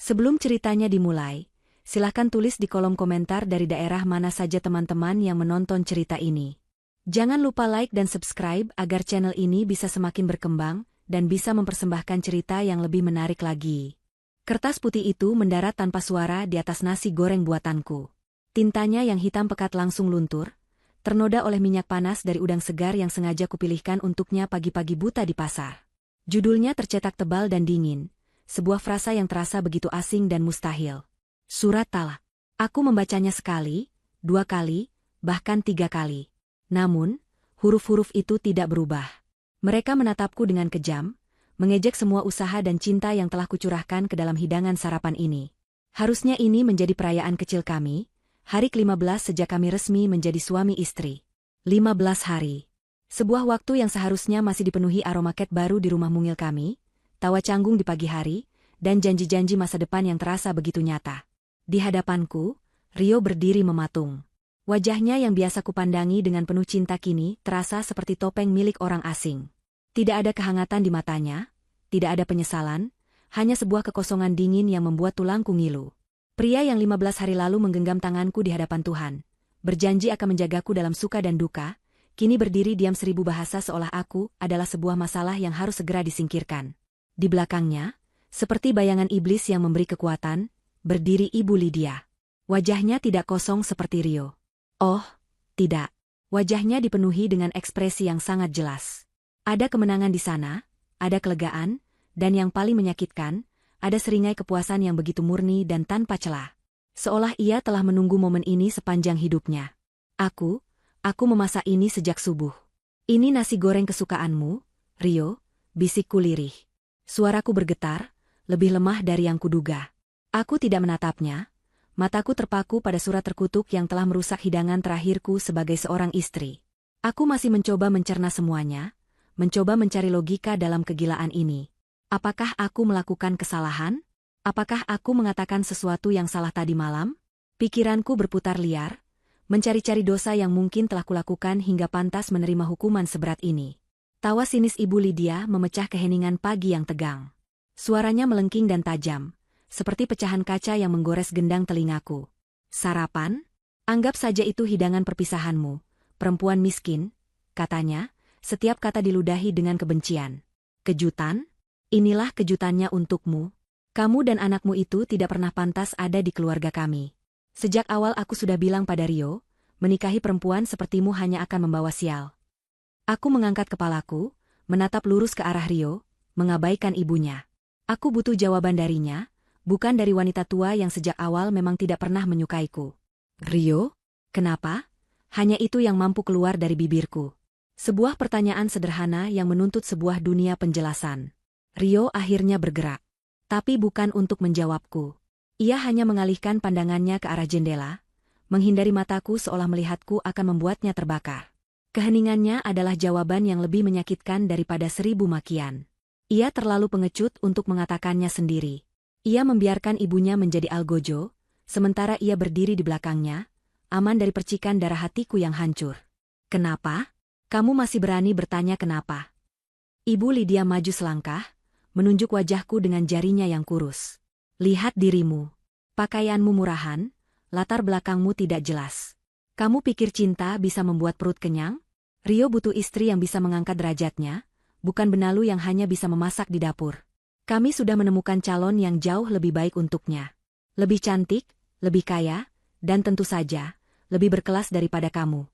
Sebelum ceritanya dimulai, silahkan tulis di kolom komentar dari daerah mana saja teman-teman yang menonton cerita ini. Jangan lupa like dan subscribe agar channel ini bisa semakin berkembang dan bisa mempersembahkan cerita yang lebih menarik lagi. Kertas putih itu mendarat tanpa suara di atas nasi goreng buatanku. Tintanya yang hitam pekat langsung luntur, ternoda oleh minyak panas dari udang segar yang sengaja kupilihkan untuknya pagi-pagi buta di pasar. Judulnya tercetak tebal dan dingin, sebuah frasa yang terasa begitu asing dan mustahil. Surat talak. Aku membacanya sekali, 2 kali, bahkan 3 kali. Namun, huruf-huruf itu tidak berubah. Mereka menatapku dengan kejam, mengejek semua usaha dan cinta yang telah kucurahkan ke dalam hidangan sarapan ini. Harusnya ini menjadi perayaan kecil kami, hari ke-15 sejak kami resmi menjadi suami istri. 15 hari. Sebuah waktu yang seharusnya masih dipenuhi aroma ket baru di rumah mungil kami, tawa canggung di pagi hari, dan janji-janji masa depan yang terasa begitu nyata. Di hadapanku, Rio berdiri mematung. Wajahnya yang biasa kupandangi dengan penuh cinta kini terasa seperti topeng milik orang asing. Tidak ada kehangatan di matanya, tidak ada penyesalan, hanya sebuah kekosongan dingin yang membuat tulangku ngilu. Pria yang 15 hari lalu menggenggam tanganku di hadapan Tuhan, berjanji akan menjagaku dalam suka dan duka, kini berdiri diam 1000 bahasa seolah aku adalah sebuah masalah yang harus segera disingkirkan. Di belakangnya, seperti bayangan iblis yang memberi kekuatan, berdiri Ibu Lydia. Wajahnya tidak kosong seperti Rio. Oh, tidak. Wajahnya dipenuhi dengan ekspresi yang sangat jelas. Ada kemenangan di sana, ada kelegaan, dan yang paling menyakitkan, ada seringai kepuasan yang begitu murni dan tanpa celah. Seolah ia telah menunggu momen ini sepanjang hidupnya. Aku memasak ini sejak subuh. Ini nasi goreng kesukaanmu, Rio, bisikku lirih. Suaraku bergetar, lebih lemah dari yang kuduga. Aku tidak menatapnya, mataku terpaku pada surat terkutuk yang telah merusak hidangan terakhirku sebagai seorang istri. Aku masih mencoba mencerna semuanya, mencoba mencari logika dalam kegilaan ini. Apakah aku melakukan kesalahan? Apakah aku mengatakan sesuatu yang salah tadi malam? Pikiranku berputar liar, mencari-cari dosa yang mungkin telah kulakukan hingga pantas menerima hukuman seberat ini. Tawa sinis Ibu Lydia memecah keheningan pagi yang tegang. Suaranya melengking dan tajam, seperti pecahan kaca yang menggores gendang telingaku. Sarapan? Anggap saja itu hidangan perpisahanmu, perempuan miskin, katanya, setiap kata diludahi dengan kebencian. Kejutan? Inilah kejutannya untukmu. Kamu dan anakmu itu tidak pernah pantas ada di keluarga kami. Sejak awal aku sudah bilang pada Rio, menikahi perempuan sepertimu hanya akan membawa sial. Aku mengangkat kepalaku, menatap lurus ke arah Rio, mengabaikan ibunya. Aku butuh jawaban darinya, bukan dari wanita tua yang sejak awal memang tidak pernah menyukaiku. Rio? Kenapa? Hanya itu yang mampu keluar dari bibirku. Sebuah pertanyaan sederhana yang menuntut sebuah dunia penjelasan. Rio akhirnya bergerak. Tapi bukan untuk menjawabku. Ia hanya mengalihkan pandangannya ke arah jendela, menghindari mataku seolah melihatku akan membuatnya terbakar. Keheningannya adalah jawaban yang lebih menyakitkan daripada 1000 makian. Ia terlalu pengecut untuk mengatakannya sendiri. Ia membiarkan ibunya menjadi algojo, sementara ia berdiri di belakangnya, aman dari percikan darah hatiku yang hancur. Kenapa? Kamu masih berani bertanya kenapa? Ibu Lydia maju selangkah, menunjuk wajahku dengan jarinya yang kurus. Lihat dirimu. Pakaianmu murahan, latar belakangmu tidak jelas. Kamu pikir cinta bisa membuat perut kenyang? Rio butuh istri yang bisa mengangkat derajatnya, bukan benalu yang hanya bisa memasak di dapur. Kami sudah menemukan calon yang jauh lebih baik untuknya. Lebih cantik, lebih kaya, dan tentu saja, lebih berkelas daripada kamu.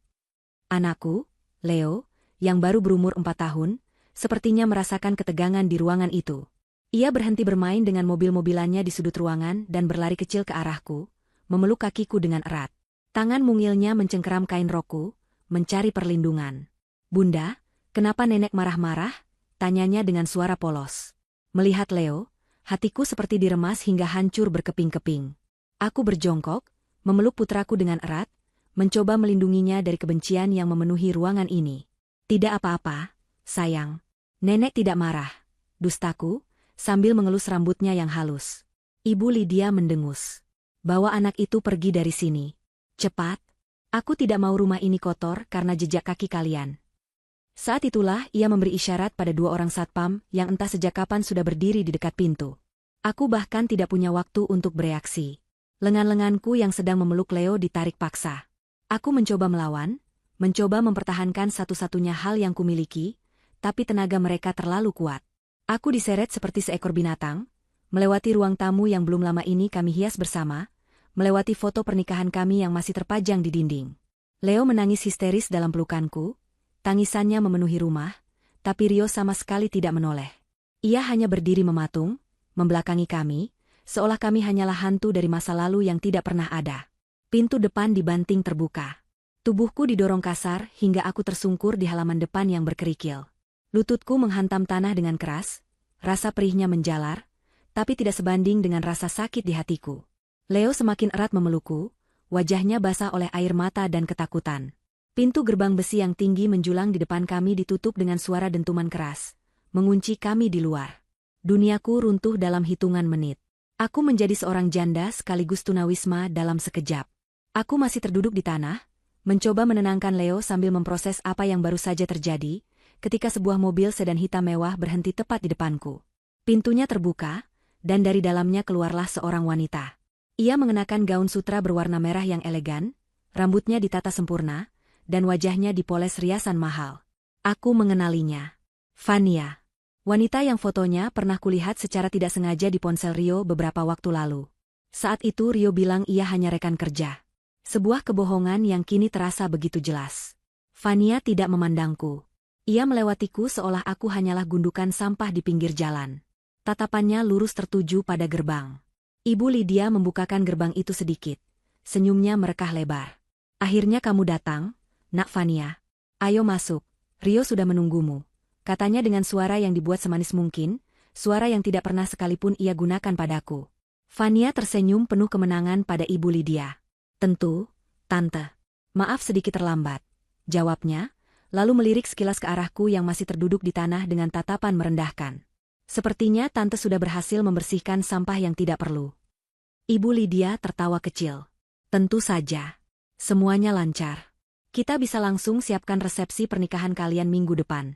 Anakku, Leo, yang baru berumur 4 tahun, sepertinya merasakan ketegangan di ruangan itu. Ia berhenti bermain dengan mobil-mobilannya di sudut ruangan dan berlari kecil ke arahku, memeluk kakiku dengan erat. Tangan mungilnya mencengkeram kain rokku, mencari perlindungan. Bunda, kenapa nenek marah-marah? Tanyanya dengan suara polos. Melihat Leo, hatiku seperti diremas hingga hancur berkeping-keping. Aku berjongkok, memeluk putraku dengan erat, mencoba melindunginya dari kebencian yang memenuhi ruangan ini. Tidak apa-apa, sayang. Nenek tidak marah. Dustaku, sambil mengelus rambutnya yang halus. Ibu Lydia mendengus. Bawa anak itu pergi dari sini. Cepat. Aku tidak mau rumah ini kotor karena jejak kaki kalian. Saat itulah ia memberi isyarat pada 2 orang satpam yang entah sejak kapan sudah berdiri di dekat pintu. Aku bahkan tidak punya waktu untuk bereaksi. Lengan-lenganku yang sedang memeluk Leo ditarik paksa. Aku mencoba melawan, mencoba mempertahankan satu-satunya hal yang kumiliki, tapi tenaga mereka terlalu kuat. Aku diseret seperti seekor binatang, melewati ruang tamu yang belum lama ini kami hias bersama, melewati foto pernikahan kami yang masih terpajang di dinding. Leo menangis histeris dalam pelukanku, tangisannya memenuhi rumah, tapi Rio sama sekali tidak menoleh. Ia hanya berdiri mematung, membelakangi kami, seolah kami hanyalah hantu dari masa lalu yang tidak pernah ada. Pintu depan dibanting terbuka. Tubuhku didorong kasar hingga aku tersungkur di halaman depan yang berkerikil. Lututku menghantam tanah dengan keras, rasa perihnya menjalar, tapi tidak sebanding dengan rasa sakit di hatiku. Leo semakin erat memelukku, wajahnya basah oleh air mata dan ketakutan. Pintu gerbang besi yang tinggi menjulang di depan kami ditutup dengan suara dentuman keras, mengunci kami di luar. Duniaku runtuh dalam hitungan menit. Aku menjadi seorang janda sekaligus tunawisma dalam sekejap. Aku masih terduduk di tanah, mencoba menenangkan Leo sambil memproses apa yang baru saja terjadi, ketika sebuah mobil sedan hitam mewah berhenti tepat di depanku. Pintunya terbuka, dan dari dalamnya keluarlah seorang wanita. Ia mengenakan gaun sutra berwarna merah yang elegan, rambutnya ditata sempurna, dan wajahnya dipoles riasan mahal. Aku mengenalinya. Fania. Wanita yang fotonya pernah kulihat secara tidak sengaja di ponsel Rio beberapa waktu lalu. Saat itu Rio bilang ia hanya rekan kerja. Sebuah kebohongan yang kini terasa begitu jelas. Fania tidak memandangku. Ia melewatiku seolah aku hanyalah gundukan sampah di pinggir jalan. Tatapannya lurus tertuju pada gerbang. Ibu Lydia membukakan gerbang itu sedikit. Senyumnya merekah lebar. Akhirnya kamu datang, Nak Fania. Ayo masuk, Rio sudah menunggumu. Katanya dengan suara yang dibuat semanis mungkin, suara yang tidak pernah sekalipun ia gunakan padaku. Fania tersenyum penuh kemenangan pada Ibu Lydia. Tentu, Tante. Maaf sedikit terlambat, jawabnya, lalu melirik sekilas ke arahku yang masih terduduk di tanah dengan tatapan merendahkan. Sepertinya Tante sudah berhasil membersihkan sampah yang tidak perlu. Ibu Lydia tertawa kecil. Tentu saja. Semuanya lancar. Kita bisa langsung siapkan resepsi pernikahan kalian minggu depan.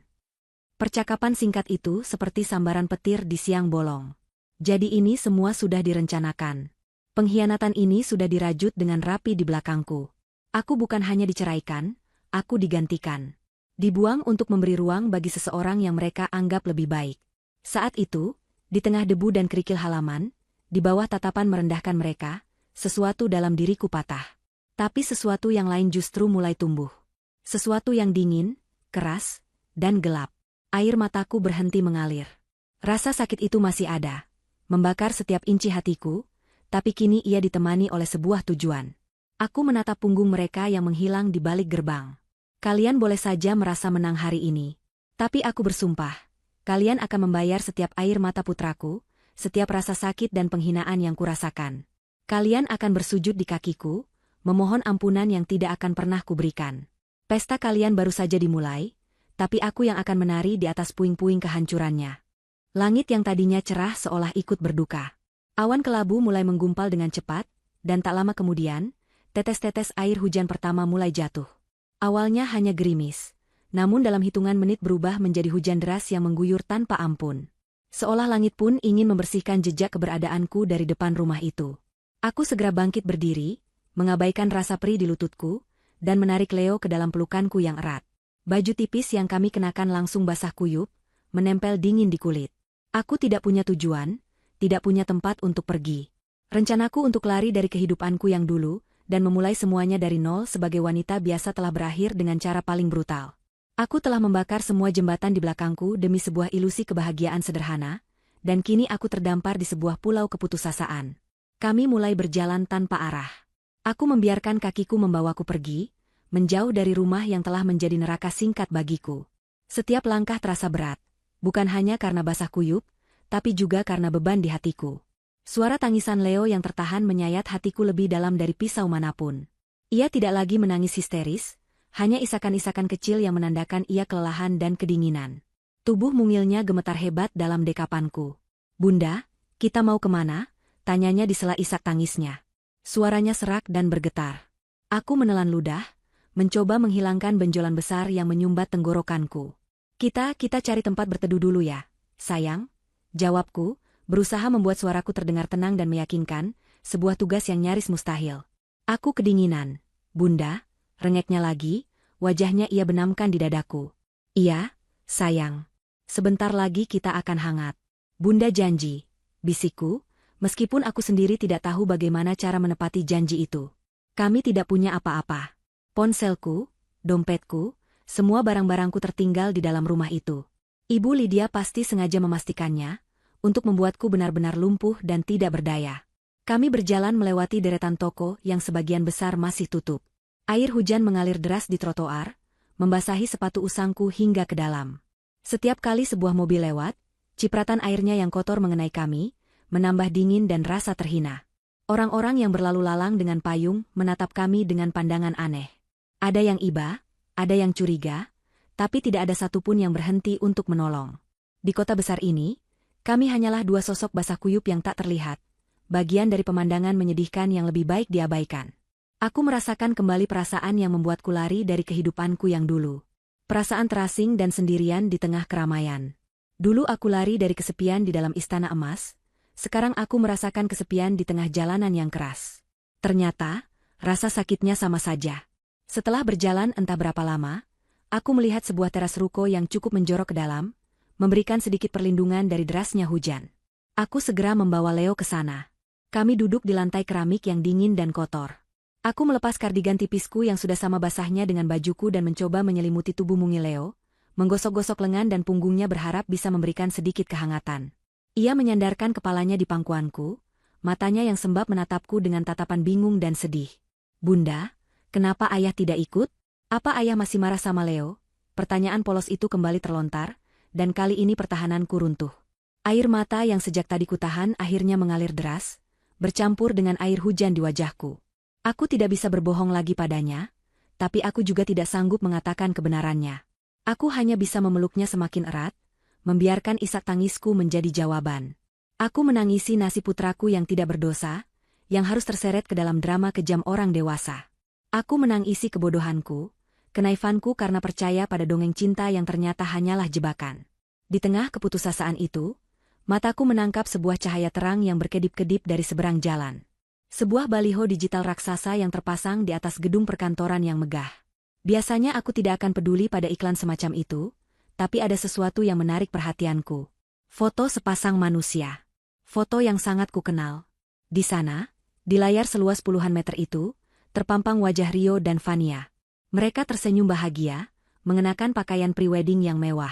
Percakapan singkat itu seperti sambaran petir di siang bolong. Jadi ini semua sudah direncanakan. Pengkhianatan ini sudah dirajut dengan rapi di belakangku. Aku bukan hanya diceraikan, aku digantikan. Dibuang untuk memberi ruang bagi seseorang yang mereka anggap lebih baik. Saat itu, di tengah debu dan kerikil halaman, di bawah tatapan merendahkan mereka, sesuatu dalam diriku patah. Tapi sesuatu yang lain justru mulai tumbuh. Sesuatu yang dingin, keras, dan gelap. Air mataku berhenti mengalir. Rasa sakit itu masih ada, membakar setiap inci hatiku, tapi kini ia ditemani oleh sebuah tujuan. Aku menatap punggung mereka yang menghilang di balik gerbang. Kalian boleh saja merasa menang hari ini. Tapi aku bersumpah, kalian akan membayar setiap air mata putraku, setiap rasa sakit dan penghinaan yang kurasakan. Kalian akan bersujud di kakiku, memohon ampunan yang tidak akan pernah kuberikan. Pesta kalian baru saja dimulai, tapi aku yang akan menari di atas puing-puing kehancurannya. Langit yang tadinya cerah seolah ikut berduka. Awan kelabu mulai menggumpal dengan cepat, dan tak lama kemudian, tetes-tetes air hujan pertama mulai jatuh. Awalnya hanya gerimis, namun dalam hitungan menit berubah menjadi hujan deras yang mengguyur tanpa ampun. Seolah langit pun ingin membersihkan jejak keberadaanku dari depan rumah itu. Aku segera bangkit berdiri, mengabaikan rasa perih di lututku, dan menarik Leo ke dalam pelukanku yang erat. Baju tipis yang kami kenakan langsung basah kuyup, menempel dingin di kulit. Aku tidak punya tujuan, tidak punya tempat untuk pergi. Rencanaku untuk lari dari kehidupanku yang dulu, dan memulai semuanya dari nol sebagai wanita biasa telah berakhir dengan cara paling brutal. Aku telah membakar semua jembatan di belakangku demi sebuah ilusi kebahagiaan sederhana, dan kini aku terdampar di sebuah pulau keputusasaan. Kami mulai berjalan tanpa arah. Aku membiarkan kakiku membawaku pergi, menjauh dari rumah yang telah menjadi neraka singkat bagiku. Setiap langkah terasa berat, bukan hanya karena basah kuyup, tapi juga karena beban di hatiku. Suara tangisan Leo yang tertahan menyayat hatiku lebih dalam dari pisau manapun. Ia tidak lagi menangis histeris, hanya isakan-isakan kecil yang menandakan ia kelelahan dan kedinginan. Tubuh mungilnya gemetar hebat dalam dekapanku. Bunda, kita mau kemana? Tanyanya di sela isak tangisnya. Suaranya serak dan bergetar. Aku menelan ludah, mencoba menghilangkan benjolan besar yang menyumbat tenggorokanku. Kita cari tempat berteduh dulu ya, sayang, jawabku, berusaha membuat suaraku terdengar tenang dan meyakinkan, sebuah tugas yang nyaris mustahil. Aku kedinginan. Bunda, rengeknya lagi, wajahnya ia benamkan di dadaku. Iya, sayang. Sebentar lagi kita akan hangat. Bunda janji, bisikku, meskipun aku sendiri tidak tahu bagaimana cara menepati janji itu. Kami tidak punya apa-apa. Ponselku, dompetku, semua barang-barangku tertinggal di dalam rumah itu. Ibu Lydia pasti sengaja memastikannya, untuk membuatku benar-benar lumpuh dan tidak berdaya. Kami berjalan melewati deretan toko yang sebagian besar masih tutup. Air hujan mengalir deras di trotoar, membasahi sepatu usangku hingga ke dalam. Setiap kali sebuah mobil lewat, cipratan airnya yang kotor mengenai kami, menambah dingin dan rasa terhina. Orang-orang yang berlalu lalang dengan payung menatap kami dengan pandangan aneh. Ada yang iba, ada yang curiga, tapi tidak ada satupun yang berhenti untuk menolong. Di kota besar ini, kami hanyalah dua sosok basah kuyup yang tak terlihat, bagian dari pemandangan menyedihkan yang lebih baik diabaikan. Aku merasakan kembali perasaan yang membuatku lari dari kehidupanku yang dulu. Perasaan terasing dan sendirian di tengah keramaian. Dulu aku lari dari kesepian di dalam istana emas, sekarang aku merasakan kesepian di tengah jalanan yang keras. Ternyata, rasa sakitnya sama saja. Setelah berjalan entah berapa lama, aku melihat sebuah teras ruko yang cukup menjorok ke dalam, memberikan sedikit perlindungan dari derasnya hujan. Aku segera membawa Leo ke sana. Kami duduk di lantai keramik yang dingin dan kotor. Aku melepas kardigan tipisku yang sudah sama basahnya dengan bajuku dan mencoba menyelimuti tubuh mungil Leo, menggosok-gosok lengan dan punggungnya berharap bisa memberikan sedikit kehangatan. Ia menyandarkan kepalanya di pangkuanku, matanya yang sembab menatapku dengan tatapan bingung dan sedih. Bunda, kenapa ayah tidak ikut? Apa ayah masih marah sama Leo? Pertanyaan polos itu kembali terlontar, dan kali ini pertahananku runtuh. Air mata yang sejak tadi kutahan akhirnya mengalir deras, bercampur dengan air hujan di wajahku. Aku tidak bisa berbohong lagi padanya, tapi aku juga tidak sanggup mengatakan kebenarannya. Aku hanya bisa memeluknya semakin erat, membiarkan isak tangisku menjadi jawaban. Aku menangisi nasib putraku yang tidak berdosa, yang harus terseret ke dalam drama kejam orang dewasa. Aku menangisi kebodohanku, kenaifanku karena percaya pada dongeng cinta yang ternyata hanyalah jebakan. Di tengah keputusasaan itu, mataku menangkap sebuah cahaya terang yang berkedip-kedip dari seberang jalan. Sebuah baliho digital raksasa yang terpasang di atas gedung perkantoran yang megah. Biasanya aku tidak akan peduli pada iklan semacam itu, tapi ada sesuatu yang menarik perhatianku. Foto sepasang manusia. Foto yang sangat kukenal. Di sana, di layar seluas puluhan meter itu, terpampang wajah Rio dan Vania. Mereka tersenyum bahagia, mengenakan pakaian prewedding yang mewah.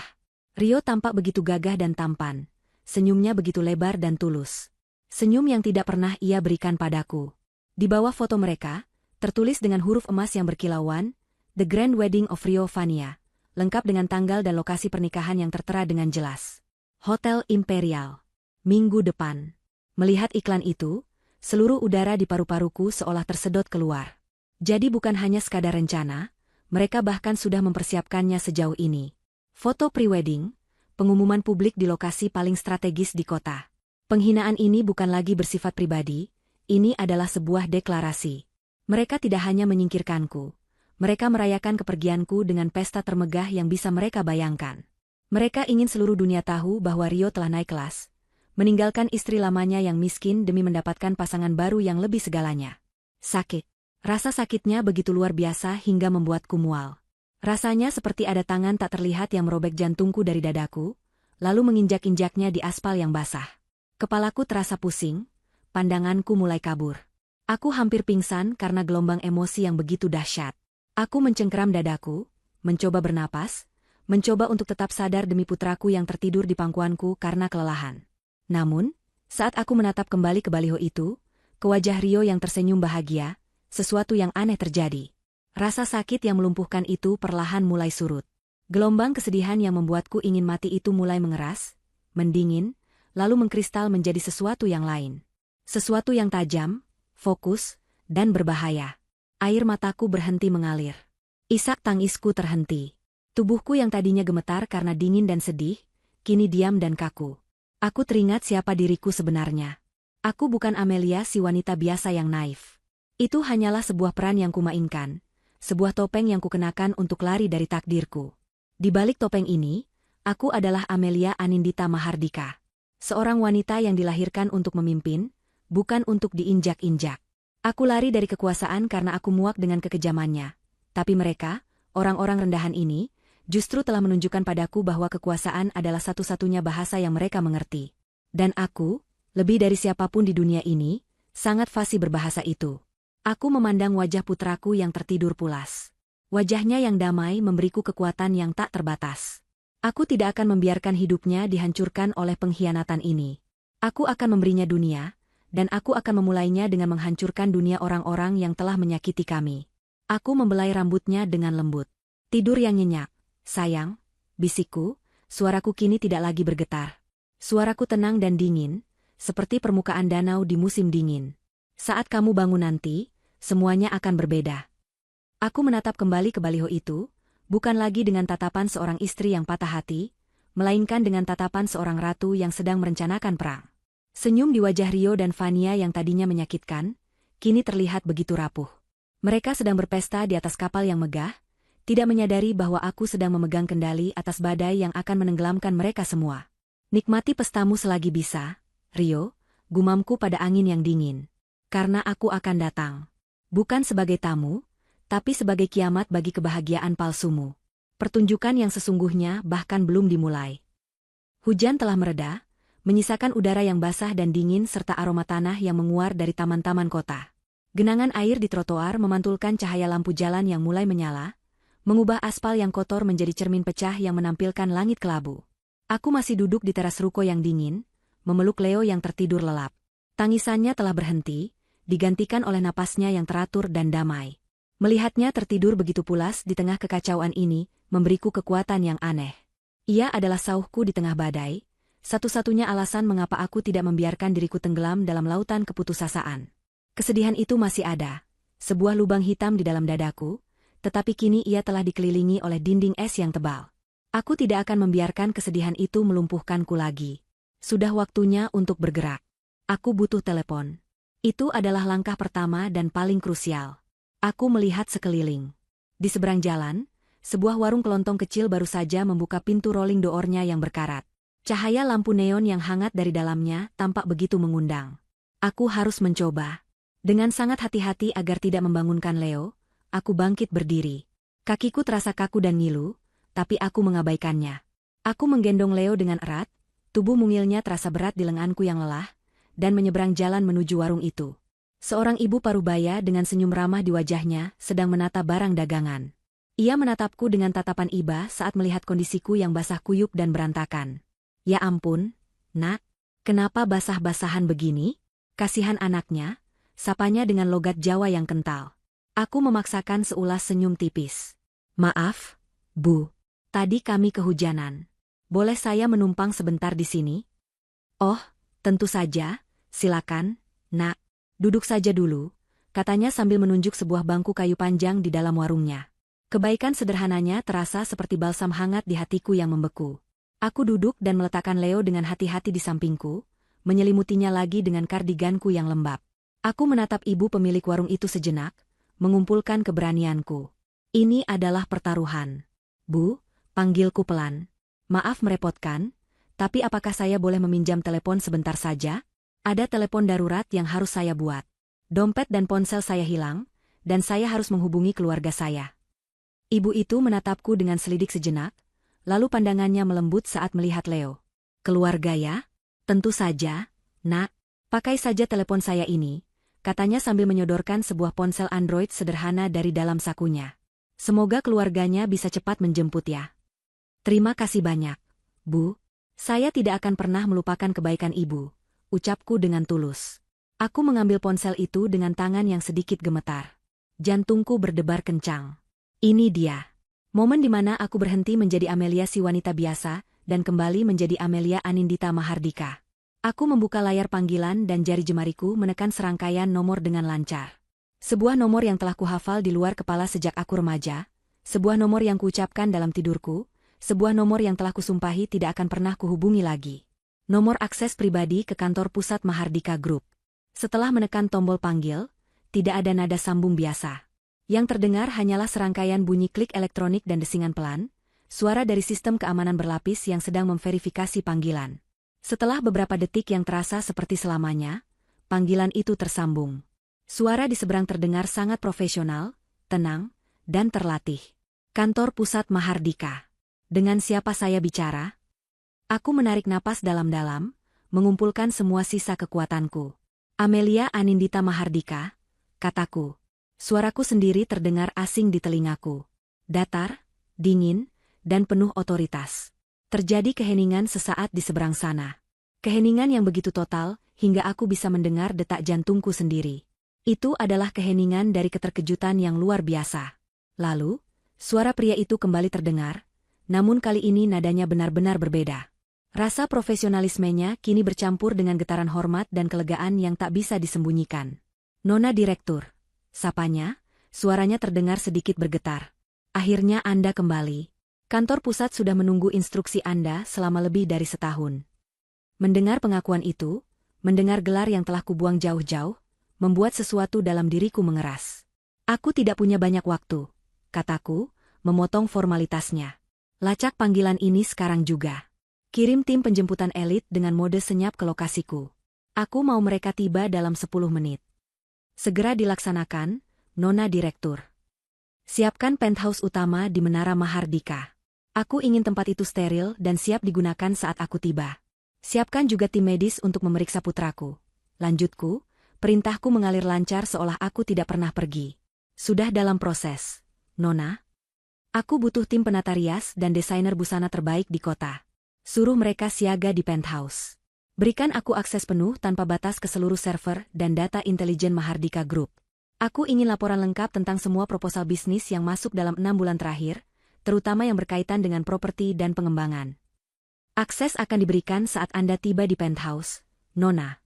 Rio tampak begitu gagah dan tampan. Senyumnya begitu lebar dan tulus. Senyum yang tidak pernah ia berikan padaku. Di bawah foto mereka, tertulis dengan huruf emas yang berkilauan, The Grand Wedding of Rio Vania, lengkap dengan tanggal dan lokasi pernikahan yang tertera dengan jelas. Hotel Imperial. Minggu depan. Melihat iklan itu, seluruh udara di paru-paruku seolah tersedot keluar. Jadi bukan hanya sekadar rencana, mereka bahkan sudah mempersiapkannya sejauh ini. Foto prewedding, pengumuman publik di lokasi paling strategis di kota. Penghinaan ini bukan lagi bersifat pribadi, ini adalah sebuah deklarasi. Mereka tidak hanya menyingkirkanku, mereka merayakan kepergianku dengan pesta termegah yang bisa mereka bayangkan. Mereka ingin seluruh dunia tahu bahwa Rio telah naik kelas, meninggalkan istri lamanya yang miskin demi mendapatkan pasangan baru yang lebih segalanya. Sakit. Rasa sakitnya begitu luar biasa hingga membuatku mual. Rasanya seperti ada tangan tak terlihat yang merobek jantungku dari dadaku, lalu menginjak-injaknya di aspal yang basah. Kepalaku terasa pusing, pandanganku mulai kabur. Aku hampir pingsan karena gelombang emosi yang begitu dahsyat. Aku mencengkeram dadaku, mencoba bernapas, mencoba untuk tetap sadar demi putraku yang tertidur di pangkuanku karena kelelahan. Namun, saat aku menatap kembali ke baliho itu, ke wajah Rio yang tersenyum bahagia, sesuatu yang aneh terjadi. Rasa sakit yang melumpuhkan itu perlahan mulai surut. Gelombang kesedihan yang membuatku ingin mati itu mulai mengeras, mendingin, lalu mengkristal menjadi sesuatu yang lain. Sesuatu yang tajam, fokus, dan berbahaya. Air mataku berhenti mengalir. Isak tangisku terhenti. Tubuhku yang tadinya gemetar karena dingin dan sedih, kini diam dan kaku. Aku teringat siapa diriku sebenarnya. Aku bukan Amelia si wanita biasa yang naif. Itu hanyalah sebuah peran yang kumainkan. Sebuah topeng yang kukenakan untuk lari dari takdirku. Di balik topeng ini, aku adalah Amelia Anindita Mahardika. Seorang wanita yang dilahirkan untuk memimpin, bukan untuk diinjak-injak. Aku lari dari kekuasaan karena aku muak dengan kekejamannya. Tapi mereka, orang-orang rendahan ini, justru telah menunjukkan padaku bahwa kekuasaan adalah satu-satunya bahasa yang mereka mengerti. Dan aku, lebih dari siapapun di dunia ini, sangat fasih berbahasa itu. Aku memandang wajah putraku yang tertidur pulas. Wajahnya yang damai memberiku kekuatan yang tak terbatas. Aku tidak akan membiarkan hidupnya dihancurkan oleh pengkhianatan ini. Aku akan memberinya dunia, dan aku akan memulainya dengan menghancurkan dunia orang-orang yang telah menyakiti kami. Aku membelai rambutnya dengan lembut. Tidur yang nyenyak. Sayang, bisikku, suaraku kini tidak lagi bergetar. Suaraku tenang dan dingin, seperti permukaan danau di musim dingin. Saat kamu bangun nanti, semuanya akan berbeda. Aku menatap kembali ke baliho itu, bukan lagi dengan tatapan seorang istri yang patah hati, melainkan dengan tatapan seorang ratu yang sedang merencanakan perang. Senyum di wajah Rio dan Vania yang tadinya menyakitkan, kini terlihat begitu rapuh. Mereka sedang berpesta di atas kapal yang megah, tidak menyadari bahwa aku sedang memegang kendali atas badai yang akan menenggelamkan mereka semua. Nikmati pestamu selagi bisa, Rio, gumamku pada angin yang dingin. Karena aku akan datang. Bukan sebagai tamu, tapi sebagai kiamat bagi kebahagiaan palsumu. Pertunjukan yang sesungguhnya bahkan belum dimulai. Hujan telah mereda, menyisakan udara yang basah dan dingin serta aroma tanah yang menguar dari taman-taman kota. Genangan air di trotoar memantulkan cahaya lampu jalan yang mulai menyala, mengubah aspal yang kotor menjadi cermin pecah yang menampilkan langit kelabu. Aku masih duduk di teras ruko yang dingin, memeluk Leo yang tertidur lelap. Tangisannya telah berhenti, digantikan oleh napasnya yang teratur dan damai. Melihatnya tertidur begitu pulas di tengah kekacauan ini, memberiku kekuatan yang aneh. Ia adalah sauhku di tengah badai, satu-satunya alasan mengapa aku tidak membiarkan diriku tenggelam dalam lautan keputusasaan. Kesedihan itu masih ada, sebuah lubang hitam di dalam dadaku, tetapi kini ia telah dikelilingi oleh dinding es yang tebal. Aku tidak akan membiarkan kesedihan itu melumpuhkanku lagi. Sudah waktunya untuk bergerak. Aku butuh telepon. Itu adalah langkah pertama dan paling krusial. Aku melihat sekeliling. Di seberang jalan, sebuah warung kelontong kecil baru saja membuka pintu rolling door-nya yang berkarat. Cahaya lampu neon yang hangat dari dalamnya tampak begitu mengundang. Aku harus mencoba. Dengan sangat hati-hati agar tidak membangunkan Leo, aku bangkit berdiri. Kakiku terasa kaku dan ngilu, tapi aku mengabaikannya. Aku menggendong Leo dengan erat, tubuh mungilnya terasa berat di lenganku yang lelah, dan menyeberang jalan menuju warung itu. Seorang ibu parubaya dengan senyum ramah di wajahnya sedang menata barang dagangan. Ia menatapku dengan tatapan iba saat melihat kondisiku yang basah kuyup dan berantakan. Ya ampun, nak, kenapa basah-basahan begini? Kasihan anaknya, sapanya dengan logat Jawa yang kental. Aku memaksakan seulas senyum tipis. Maaf, Bu. Tadi kami kehujanan. Boleh saya menumpang sebentar di sini? Oh, tentu saja, silakan, nak. Duduk saja dulu, katanya sambil menunjuk sebuah bangku kayu panjang di dalam warungnya. Kebaikan sederhananya terasa seperti balsam hangat di hatiku yang membeku. Aku duduk dan meletakkan Leo dengan hati-hati di sampingku, menyelimutinya lagi dengan kardiganku yang lembab. Aku menatap ibu pemilik warung itu sejenak, mengumpulkan keberanianku. Ini adalah pertaruhan. Bu, panggilku pelan. Maaf merepotkan, tapi apakah saya boleh meminjam telepon sebentar saja? Ada telepon darurat yang harus saya buat. Dompet dan ponsel saya hilang, dan saya harus menghubungi keluarga saya. Ibu itu menatapku dengan selidik sejenak, lalu pandangannya melembut saat melihat Leo. Keluarga ya? Tentu saja, nak. Pakai saja telepon saya ini, katanya sambil menyodorkan sebuah ponsel Android sederhana dari dalam sakunya. Semoga keluarganya bisa cepat menjemput ya. Terima kasih banyak, Bu. Saya tidak akan pernah melupakan kebaikan Ibu, ucapku dengan tulus. Aku mengambil ponsel itu dengan tangan yang sedikit gemetar. Jantungku berdebar kencang. Ini dia. Momen di mana aku berhenti menjadi Amelia si wanita biasa, dan kembali menjadi Amelia Anindita Mahardika. Aku membuka layar panggilan dan jari jemariku menekan serangkaian nomor dengan lancar. Sebuah nomor yang telah kuhafal di luar kepala sejak aku remaja, sebuah nomor yang kuucapkan dalam tidurku, sebuah nomor yang telah kusumpahi tidak akan pernah kuhubungi lagi. Nomor akses pribadi ke kantor pusat Mahardika Group. Setelah menekan tombol panggil, tidak ada nada sambung biasa. Yang terdengar hanyalah serangkaian bunyi klik elektronik dan desingan pelan, suara dari sistem keamanan berlapis yang sedang memverifikasi panggilan. Setelah beberapa detik yang terasa seperti selamanya, panggilan itu tersambung. Suara di seberang terdengar sangat profesional, tenang, dan terlatih. Kantor Pusat Mahardika. Dengan siapa saya bicara? Aku menarik napas dalam-dalam, mengumpulkan semua sisa kekuatanku. Amelia Anindita Mahardika, kataku. Suaraku sendiri terdengar asing di telingaku. Datar, dingin, dan penuh otoritas. Terjadi keheningan sesaat di seberang sana. Keheningan yang begitu total, hingga aku bisa mendengar detak jantungku sendiri. Itu adalah keheningan dari keterkejutan yang luar biasa. Lalu, suara pria itu kembali terdengar, namun kali ini nadanya benar-benar berbeda. Rasa profesionalismenya kini bercampur dengan getaran hormat dan kelegaan yang tak bisa disembunyikan. Nona Direktur, sapanya, suaranya terdengar sedikit bergetar. Akhirnya Anda kembali. Kantor pusat sudah menunggu instruksi Anda selama lebih dari setahun. Mendengar pengakuan itu, mendengar gelar yang telah kubuang jauh-jauh, membuat sesuatu dalam diriku mengeras. Aku tidak punya banyak waktu, kataku, memotong formalitasnya. Lacak panggilan ini sekarang juga. Kirim tim penjemputan elit dengan mode senyap ke lokasiku. Aku mau mereka tiba dalam 10 menit. Segera dilaksanakan, Nona Direktur. Siapkan penthouse utama di Menara Mahardika. Aku ingin tempat itu steril dan siap digunakan saat aku tiba. Siapkan juga tim medis untuk memeriksa putraku. Lanjutku, perintahku mengalir lancar seolah aku tidak pernah pergi. Sudah dalam proses, Nona. Aku butuh tim penata rias dan desainer busana terbaik di kota. Suruh mereka siaga di penthouse. Berikan aku akses penuh tanpa batas ke seluruh server dan data intelijen Mahardika Group. Aku ingin laporan lengkap tentang semua proposal bisnis yang masuk dalam 6 bulan terakhir, terutama yang berkaitan dengan properti dan pengembangan. Akses akan diberikan saat Anda tiba di penthouse, Nona.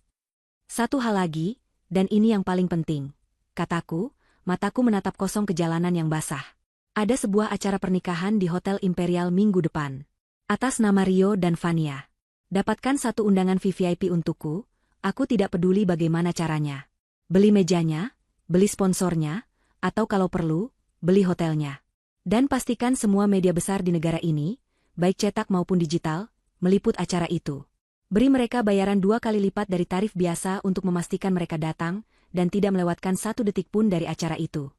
Satu hal lagi, dan ini yang paling penting, kataku, mataku menatap kosong ke jalanan yang basah. Ada sebuah acara pernikahan di Hotel Imperial minggu depan. Atas nama Rio dan Vania. Dapatkan satu undangan VVIP untukku, aku tidak peduli bagaimana caranya. Beli mejanya, beli sponsornya, atau kalau perlu, beli hotelnya. Dan pastikan semua media besar di negara ini, baik cetak maupun digital, meliput acara itu. Beri mereka bayaran 2 kali lipat dari tarif biasa untuk memastikan mereka datang, dan tidak melewatkan 1 detik pun dari acara itu.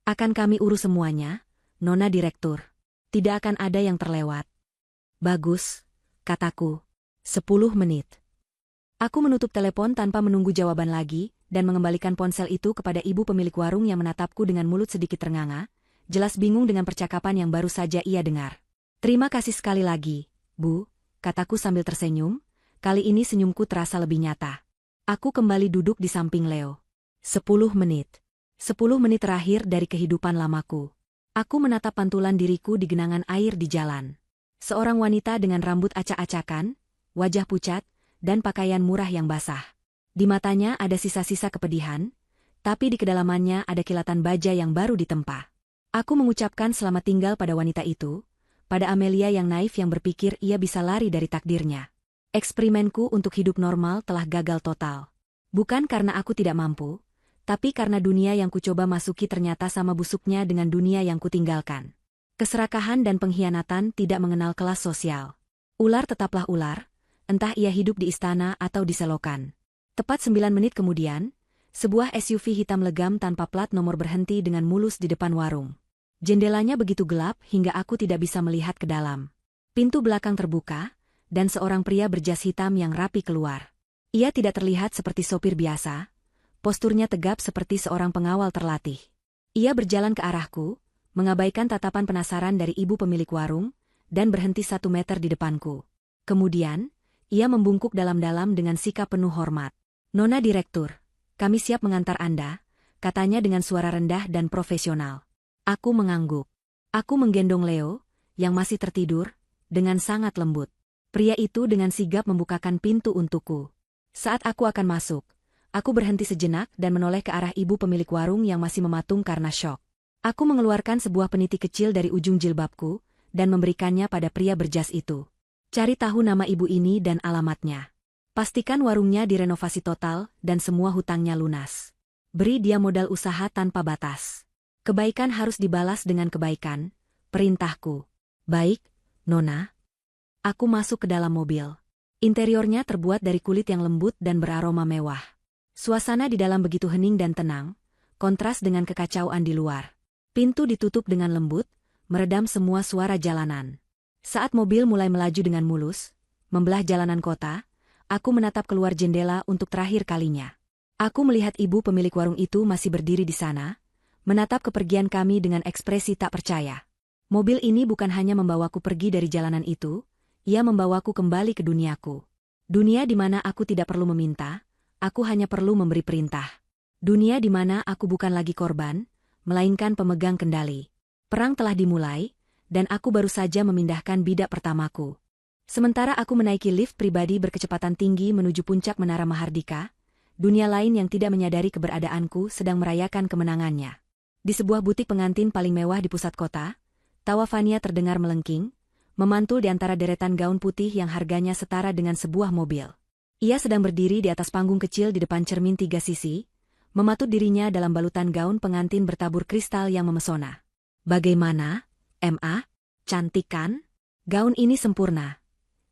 Akan kami urus semuanya, Nona Direktur. Tidak akan ada yang terlewat. Bagus, kataku. 10 menit. Aku menutup telepon tanpa menunggu jawaban lagi, dan mengembalikan ponsel itu kepada ibu pemilik warung yang menatapku dengan mulut sedikit ternganga, jelas bingung dengan percakapan yang baru saja ia dengar. Terima kasih sekali lagi, Bu, kataku sambil tersenyum, kali ini senyumku terasa lebih nyata. Aku kembali duduk di samping Leo. 10 menit. 10 menit terakhir dari kehidupan lamaku. Aku menatap pantulan diriku di genangan air di jalan. Seorang wanita dengan rambut acak-acakan, wajah pucat, dan pakaian murah yang basah. Di matanya ada sisa-sisa kepedihan, tapi di kedalamannya ada kilatan baja yang baru ditempa. Aku mengucapkan selamat tinggal pada wanita itu, pada Amelia yang naif yang berpikir ia bisa lari dari takdirnya. Eksperimenku untuk hidup normal telah gagal total. Bukan karena aku tidak mampu, tapi karena dunia yang kucoba masuki ternyata sama busuknya dengan dunia yang kutinggalkan. Keserakahan dan pengkhianatan tidak mengenal kelas sosial. Ular tetaplah ular, entah ia hidup di istana atau di selokan. Tepat 9 menit kemudian, sebuah SUV hitam legam tanpa plat nomor berhenti dengan mulus di depan warung. Jendelanya begitu gelap hingga aku tidak bisa melihat ke dalam. Pintu belakang terbuka, dan seorang pria berjas hitam yang rapi keluar. Ia tidak terlihat seperti sopir biasa, posturnya tegap seperti seorang pengawal terlatih. Ia berjalan ke arahku, mengabaikan tatapan penasaran dari ibu pemilik warung, dan berhenti 1 meter di depanku. Kemudian, ia membungkuk dalam-dalam dengan sikap penuh hormat. Nona Direktur, kami siap mengantar Anda, katanya dengan suara rendah dan profesional. Aku mengangguk. Aku menggendong Leo, yang masih tertidur, dengan sangat lembut. Pria itu dengan sigap membukakan pintu untukku. Saat aku akan masuk, aku berhenti sejenak dan menoleh ke arah ibu pemilik warung yang masih mematung karena syok. Aku mengeluarkan sebuah peniti kecil dari ujung jilbabku, dan memberikannya pada pria berjas itu. Cari tahu nama ibu ini dan alamatnya. Pastikan warungnya direnovasi total dan semua hutangnya lunas. Beri dia modal usaha tanpa batas. Kebaikan harus dibalas dengan kebaikan, perintahku. Baik, Nona. Aku masuk ke dalam mobil. Interiornya terbuat dari kulit yang lembut dan beraroma mewah. Suasana di dalam begitu hening dan tenang, kontras dengan kekacauan di luar. Pintu ditutup dengan lembut, meredam semua suara jalanan. Saat mobil mulai melaju dengan mulus, membelah jalanan kota, aku menatap keluar jendela untuk terakhir kalinya. Aku melihat ibu pemilik warung itu masih berdiri di sana, menatap kepergian kami dengan ekspresi tak percaya. Mobil ini bukan hanya membawaku pergi dari jalanan itu, ia membawaku kembali ke duniaku. Dunia di mana aku tidak perlu meminta, aku hanya perlu memberi perintah. Dunia di mana aku bukan lagi korban, melainkan pemegang kendali. Perang telah dimulai, dan aku baru saja memindahkan bidak pertamaku. Sementara aku menaiki lift pribadi berkecepatan tinggi menuju puncak Menara Mahardika, dunia lain yang tidak menyadari keberadaanku sedang merayakan kemenangannya. Di sebuah butik pengantin paling mewah di pusat kota, tawa Fania terdengar melengking, memantul di antara deretan gaun putih yang harganya setara dengan sebuah mobil. Ia sedang berdiri di atas panggung kecil di depan cermin 3 sisi, mematut dirinya dalam balutan gaun pengantin bertabur kristal yang memesona. Bagaimana, Ma? Cantik kan? Gaun ini sempurna.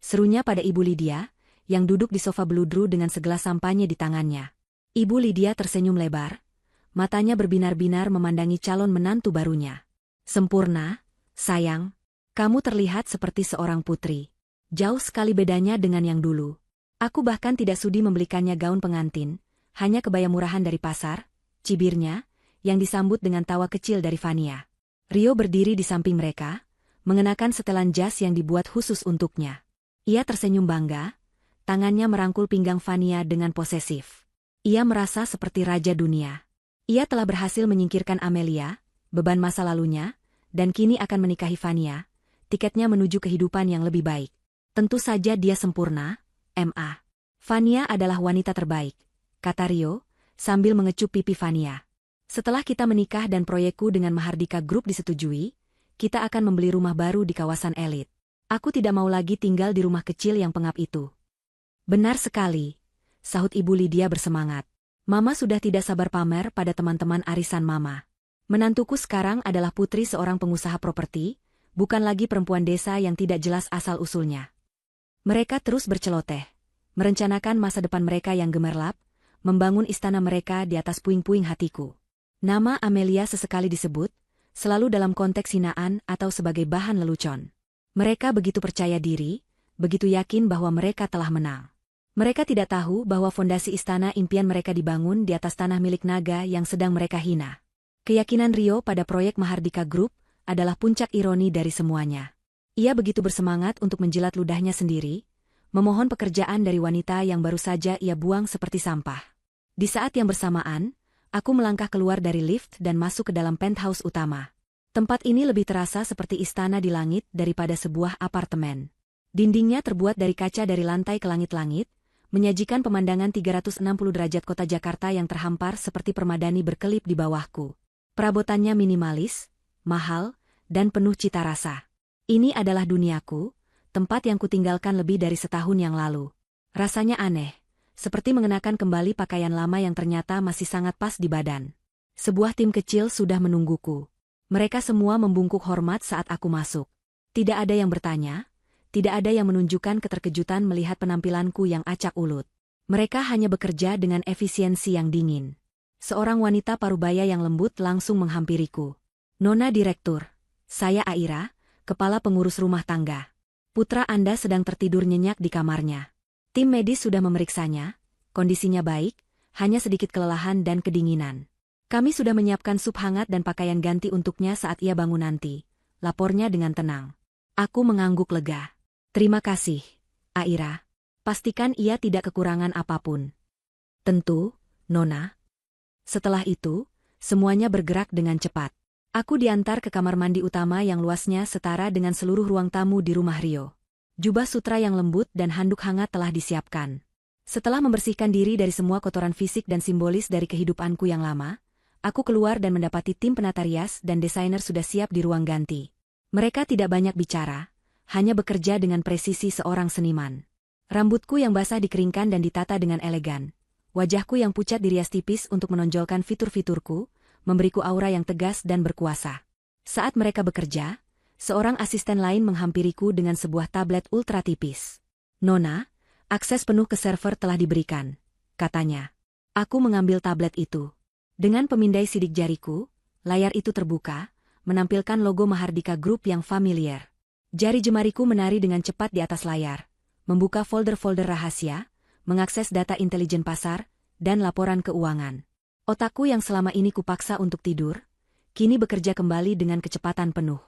Serunya pada Ibu Lydia, yang duduk di sofa beludru dengan segelas sampanye di tangannya. Ibu Lydia tersenyum lebar, matanya berbinar-binar memandangi calon menantu barunya. Sempurna, sayang. Kamu terlihat seperti seorang putri. Jauh sekali bedanya dengan yang dulu. Aku bahkan tidak sudi membelikannya gaun pengantin, hanya kebaya murahan dari pasar, cibirnya, yang disambut dengan tawa kecil dari Fania. Rio berdiri di samping mereka, mengenakan setelan jas yang dibuat khusus untuknya. Ia tersenyum bangga, tangannya merangkul pinggang Fania dengan posesif. Ia merasa seperti raja dunia. Ia telah berhasil menyingkirkan Amelia, beban masa lalunya, dan kini akan menikahi Fania. Tiketnya menuju kehidupan yang lebih baik. Tentu saja dia sempurna, Ma. Fania adalah wanita terbaik, kata Rio, sambil mengecup pipi Fania. Setelah kita menikah dan proyekku dengan Mahardika Group disetujui, kita akan membeli rumah baru di kawasan elit. Aku tidak mau lagi tinggal di rumah kecil yang pengap itu. Benar sekali, sahut Ibu Lydia bersemangat. Mama sudah tidak sabar pamer pada teman-teman arisan Mama. Menantuku sekarang adalah putri seorang pengusaha properti, bukan lagi perempuan desa yang tidak jelas asal-usulnya. Mereka terus berceloteh, merencanakan masa depan mereka yang gemerlap, membangun istana mereka di atas puing-puing hatiku. Nama Amelia sesekali disebut, selalu dalam konteks hinaan atau sebagai bahan lelucon. Mereka begitu percaya diri, begitu yakin bahwa mereka telah menang. Mereka tidak tahu bahwa fondasi istana impian mereka dibangun di atas tanah milik naga yang sedang mereka hina. Keyakinan Rio pada proyek Mahardika Group adalah puncak ironi dari semuanya. Ia begitu bersemangat untuk menjilat ludahnya sendiri, memohon pekerjaan dari wanita yang baru saja ia buang seperti sampah. Di saat yang bersamaan, aku melangkah keluar dari lift dan masuk ke dalam penthouse utama. Tempat ini lebih terasa seperti istana di langit daripada sebuah apartemen. Dindingnya terbuat dari kaca dari lantai ke langit-langit, menyajikan pemandangan 360 derajat kota Jakarta yang terhampar seperti permadani berkelip di bawahku. Perabotannya minimalis, mahal, dan penuh cita rasa. Ini adalah duniaku, tempat yang kutinggalkan lebih dari setahun yang lalu. Rasanya aneh, seperti mengenakan kembali pakaian lama yang ternyata masih sangat pas di badan. Sebuah tim kecil sudah menungguku. Mereka semua membungkuk hormat saat aku masuk. Tidak ada yang bertanya, tidak ada yang menunjukkan keterkejutan melihat penampilanku yang acak ulut. Mereka hanya bekerja dengan efisiensi yang dingin. Seorang wanita parubaya yang lembut langsung menghampiriku. Nona Direktur, saya Aira, kepala pengurus rumah tangga. Putra Anda sedang tertidur nyenyak di kamarnya. Tim medis sudah memeriksanya, kondisinya baik, hanya sedikit kelelahan dan kedinginan. Kami sudah menyiapkan sup hangat dan pakaian ganti untuknya saat ia bangun nanti, lapornya dengan tenang. Aku mengangguk lega. Terima kasih, Aira. Pastikan ia tidak kekurangan apapun. Tentu, Nona. Setelah itu, semuanya bergerak dengan cepat. Aku diantar ke kamar mandi utama yang luasnya setara dengan seluruh ruang tamu di rumah Rio. Jubah sutra yang lembut dan handuk hangat telah disiapkan. Setelah membersihkan diri dari semua kotoran fisik dan simbolis dari kehidupanku yang lama, aku keluar dan mendapati tim penata rias dan desainer sudah siap di ruang ganti. Mereka tidak banyak bicara, hanya bekerja dengan presisi seorang seniman. Rambutku yang basah dikeringkan dan ditata dengan elegan. Wajahku yang pucat dirias tipis untuk menonjolkan fitur-fiturku, memberiku aura yang tegas dan berkuasa. Saat mereka bekerja, seorang asisten lain menghampiriku dengan sebuah tablet ultra tipis. Nona, Akses penuh ke server telah diberikan, katanya. Aku mengambil tablet itu. Dengan pemindai sidik jariku, layar itu terbuka, menampilkan logo Mahardika Group yang familiar. Jari jemariku menari dengan cepat di atas layar, membuka folder-folder rahasia, mengakses data intelijen pasar, dan laporan keuangan. Otakku yang selama ini kupaksa untuk tidur, kini bekerja kembali dengan kecepatan penuh.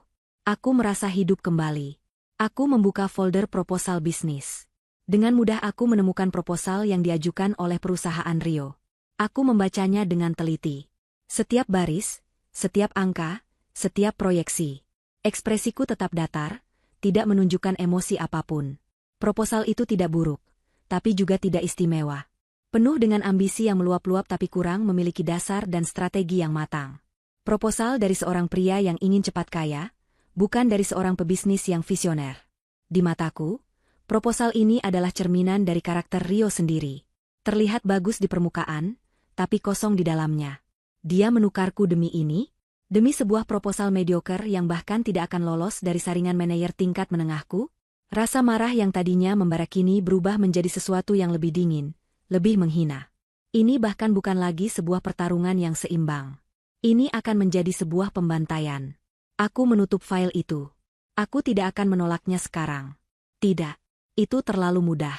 Aku merasa hidup kembali. Aku membuka folder proposal bisnis. Dengan mudah aku menemukan proposal yang diajukan oleh perusahaan Rio. Aku membacanya dengan teliti. Setiap baris, setiap angka, setiap proyeksi. Ekspresiku tetap datar, tidak menunjukkan emosi apapun. Proposal itu tidak buruk, tapi juga tidak istimewa. Penuh dengan ambisi yang meluap-luap tapi kurang memiliki dasar dan strategi yang matang. Proposal dari seorang pria yang ingin cepat kaya, bukan dari seorang pebisnis yang visioner. Di mataku, proposal ini adalah cerminan dari karakter Rio sendiri. Terlihat bagus di permukaan, tapi kosong di dalamnya. Dia menukarku demi ini, demi sebuah proposal mediocre yang bahkan tidak akan lolos dari saringan manajer tingkat menengahku. Rasa marah yang tadinya membara kini berubah menjadi sesuatu yang lebih dingin, lebih menghina. Ini bahkan bukan lagi sebuah pertarungan yang seimbang. Ini akan menjadi sebuah pembantaian. Aku menutup file itu. Aku tidak akan menolaknya sekarang. Tidak. Itu terlalu mudah.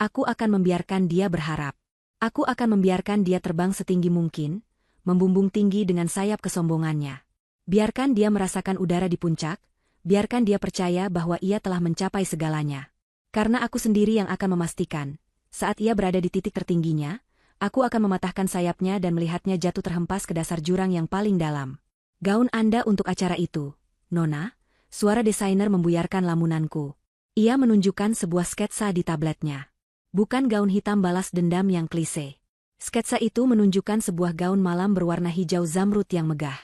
Aku akan membiarkan dia berharap. Aku akan membiarkan dia terbang setinggi mungkin, membumbung tinggi dengan sayap kesombongannya. Biarkan dia merasakan udara di puncak, biarkan dia percaya bahwa ia telah mencapai segalanya. Karena aku sendiri yang akan memastikan, saat ia berada di titik tertingginya, aku akan mematahkan sayapnya dan melihatnya jatuh terhempas ke dasar jurang yang paling dalam. Gaun Anda untuk acara itu, Nona, suara desainer membuyarkan lamunanku. Ia menunjukkan sebuah sketsa di tabletnya. Bukan gaun hitam balas dendam yang klise. Sketsa itu menunjukkan sebuah gaun malam berwarna hijau zamrud yang megah.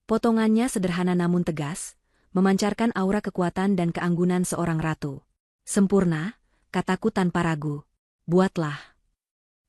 Potongannya sederhana namun tegas, memancarkan aura kekuatan dan keanggunan seorang ratu. Sempurna, kataku tanpa ragu. Buatlah.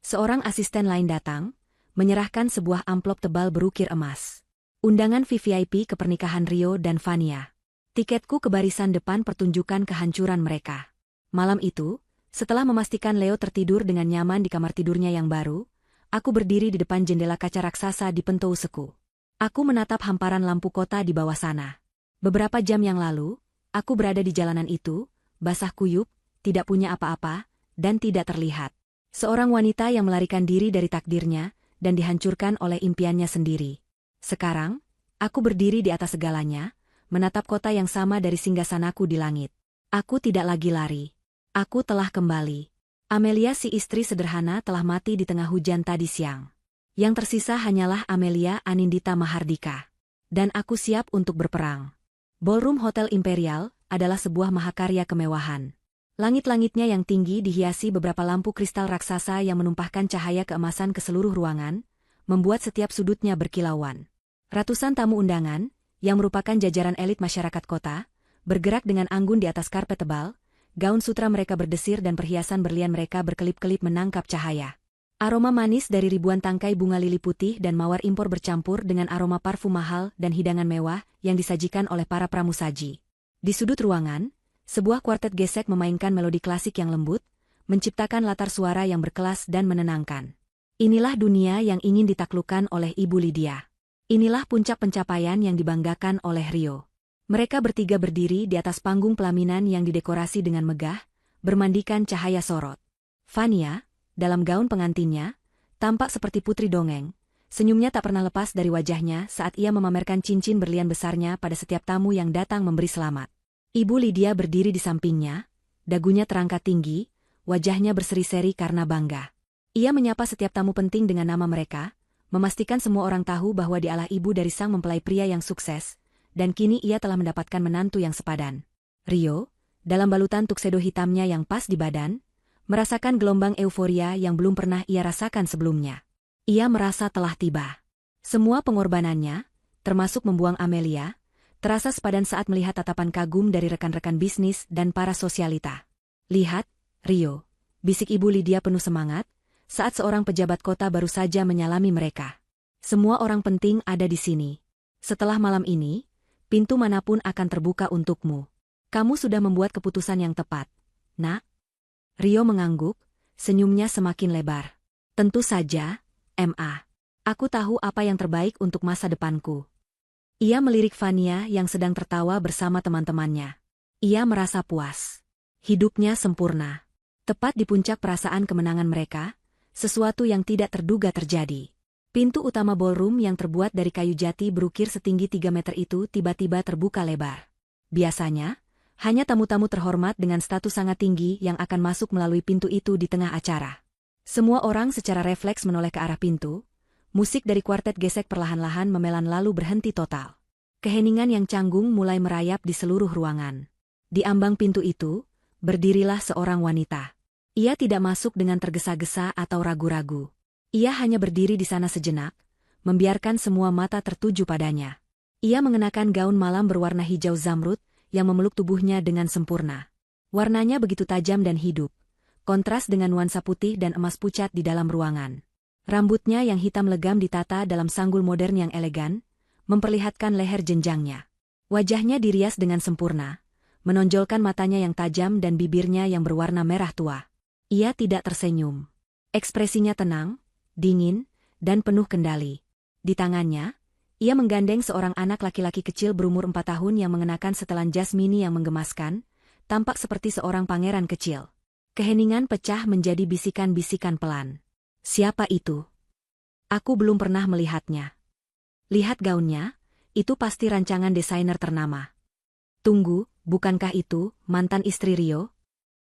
Seorang asisten lain datang, menyerahkan sebuah amplop tebal berukir emas. Undangan VVIP ke pernikahan Rio dan Vania. Tiketku ke barisan depan pertunjukan kehancuran mereka. Malam itu, setelah memastikan Leo tertidur dengan nyaman di kamar tidurnya yang baru, aku berdiri di depan jendela kaca raksasa di pentouseku. Aku menatap hamparan lampu kota di bawah sana. Beberapa jam yang lalu, aku berada di jalanan itu, basah kuyup, tidak punya apa-apa, dan tidak terlihat. Seorang wanita yang melarikan diri dari takdirnya, dan dihancurkan oleh impiannya sendiri. Sekarang, aku berdiri di atas segalanya, menatap kota yang sama dari singgasanaku di langit. Aku tidak lagi lari. Aku telah kembali. Amelia si istri sederhana telah mati di tengah hujan tadi siang. Yang tersisa hanyalah Amelia Anindita Mahardika. Dan aku siap untuk berperang. Ballroom Hotel Imperial adalah sebuah mahakarya kemewahan. Langit-langitnya yang tinggi dihiasi beberapa lampu kristal raksasa yang menumpahkan cahaya keemasan ke seluruh ruangan, membuat setiap sudutnya berkilauan. Ratusan tamu undangan, yang merupakan jajaran elit masyarakat kota, bergerak dengan anggun di atas karpet tebal, gaun sutra mereka berdesir dan perhiasan berlian mereka berkelip-kelip menangkap cahaya. Aroma manis dari ribuan tangkai bunga lili putih dan mawar impor bercampur dengan aroma parfum mahal dan hidangan mewah yang disajikan oleh para pramusaji. Di sudut ruangan, sebuah kuartet gesek memainkan melodi klasik yang lembut, menciptakan latar suara yang berkelas dan menenangkan. Inilah dunia yang ingin ditaklukkan oleh Ibu Lydia. Inilah puncak pencapaian yang dibanggakan oleh Rio. Mereka bertiga berdiri di atas panggung pelaminan yang didekorasi dengan megah, bermandikan cahaya sorot. Vania, dalam gaun pengantinnya, tampak seperti putri dongeng. Senyumnya tak pernah lepas dari wajahnya saat ia memamerkan cincin berlian besarnya pada setiap tamu yang datang memberi selamat. Ibu Lydia berdiri di sampingnya, dagunya terangkat tinggi, wajahnya berseri-seri karena bangga. Ia menyapa setiap tamu penting dengan nama mereka, memastikan semua orang tahu bahwa dialah ibu dari sang mempelai pria yang sukses, dan kini ia telah mendapatkan menantu yang sepadan. Rio, dalam balutan tuxedo hitamnya yang pas di badan, merasakan gelombang euforia yang belum pernah ia rasakan sebelumnya. Ia merasa telah tiba. Semua pengorbanannya, termasuk membuang Amelia, terasa sepadan saat melihat tatapan kagum dari rekan-rekan bisnis dan para sosialita. Lihat, Rio, bisik Ibu Lydia penuh semangat, saat seorang pejabat kota baru saja menyalami mereka. Semua orang penting ada di sini. Setelah malam ini, pintu manapun akan terbuka untukmu. Kamu sudah membuat keputusan yang tepat, Nak. Rio mengangguk, senyumnya semakin lebar. Tentu saja, Ma. Aku tahu apa yang terbaik untuk masa depanku. Ia melirik Vania yang sedang tertawa bersama teman-temannya. Ia merasa puas. Hidupnya sempurna. Tepat di puncak perasaan kemenangan mereka, sesuatu yang tidak terduga terjadi. Pintu utama ballroom yang terbuat dari kayu jati berukir setinggi 3 meter itu tiba-tiba terbuka lebar. Biasanya, hanya tamu-tamu terhormat dengan status sangat tinggi yang akan masuk melalui pintu itu di tengah acara. Semua orang secara refleks menoleh ke arah pintu. Musik dari kuartet gesek perlahan-lahan memelan lalu berhenti total. Keheningan yang canggung mulai merayap di seluruh ruangan. Di ambang pintu itu, berdirilah seorang wanita. Ia tidak masuk dengan tergesa-gesa atau ragu-ragu. Ia hanya berdiri di sana sejenak, membiarkan semua mata tertuju padanya. Ia mengenakan gaun malam berwarna hijau zamrud yang memeluk tubuhnya dengan sempurna. Warnanya begitu tajam dan hidup, kontras dengan nuansa putih dan emas pucat di dalam ruangan. Rambutnya yang hitam legam ditata dalam sanggul modern yang elegan, memperlihatkan leher jenjangnya. Wajahnya dirias dengan sempurna, menonjolkan matanya yang tajam dan bibirnya yang berwarna merah tua. Ia tidak tersenyum. Ekspresinya tenang, dingin, dan penuh kendali. Di tangannya, ia menggandeng seorang anak laki-laki kecil berumur 4 tahun yang mengenakan setelan jas mini yang menggemaskan, tampak seperti seorang pangeran kecil. Keheningan pecah menjadi bisikan-bisikan pelan. Siapa itu? Aku belum pernah melihatnya. Lihat gaunnya, itu pasti rancangan desainer ternama. Tunggu, bukankah itu mantan istri Rio?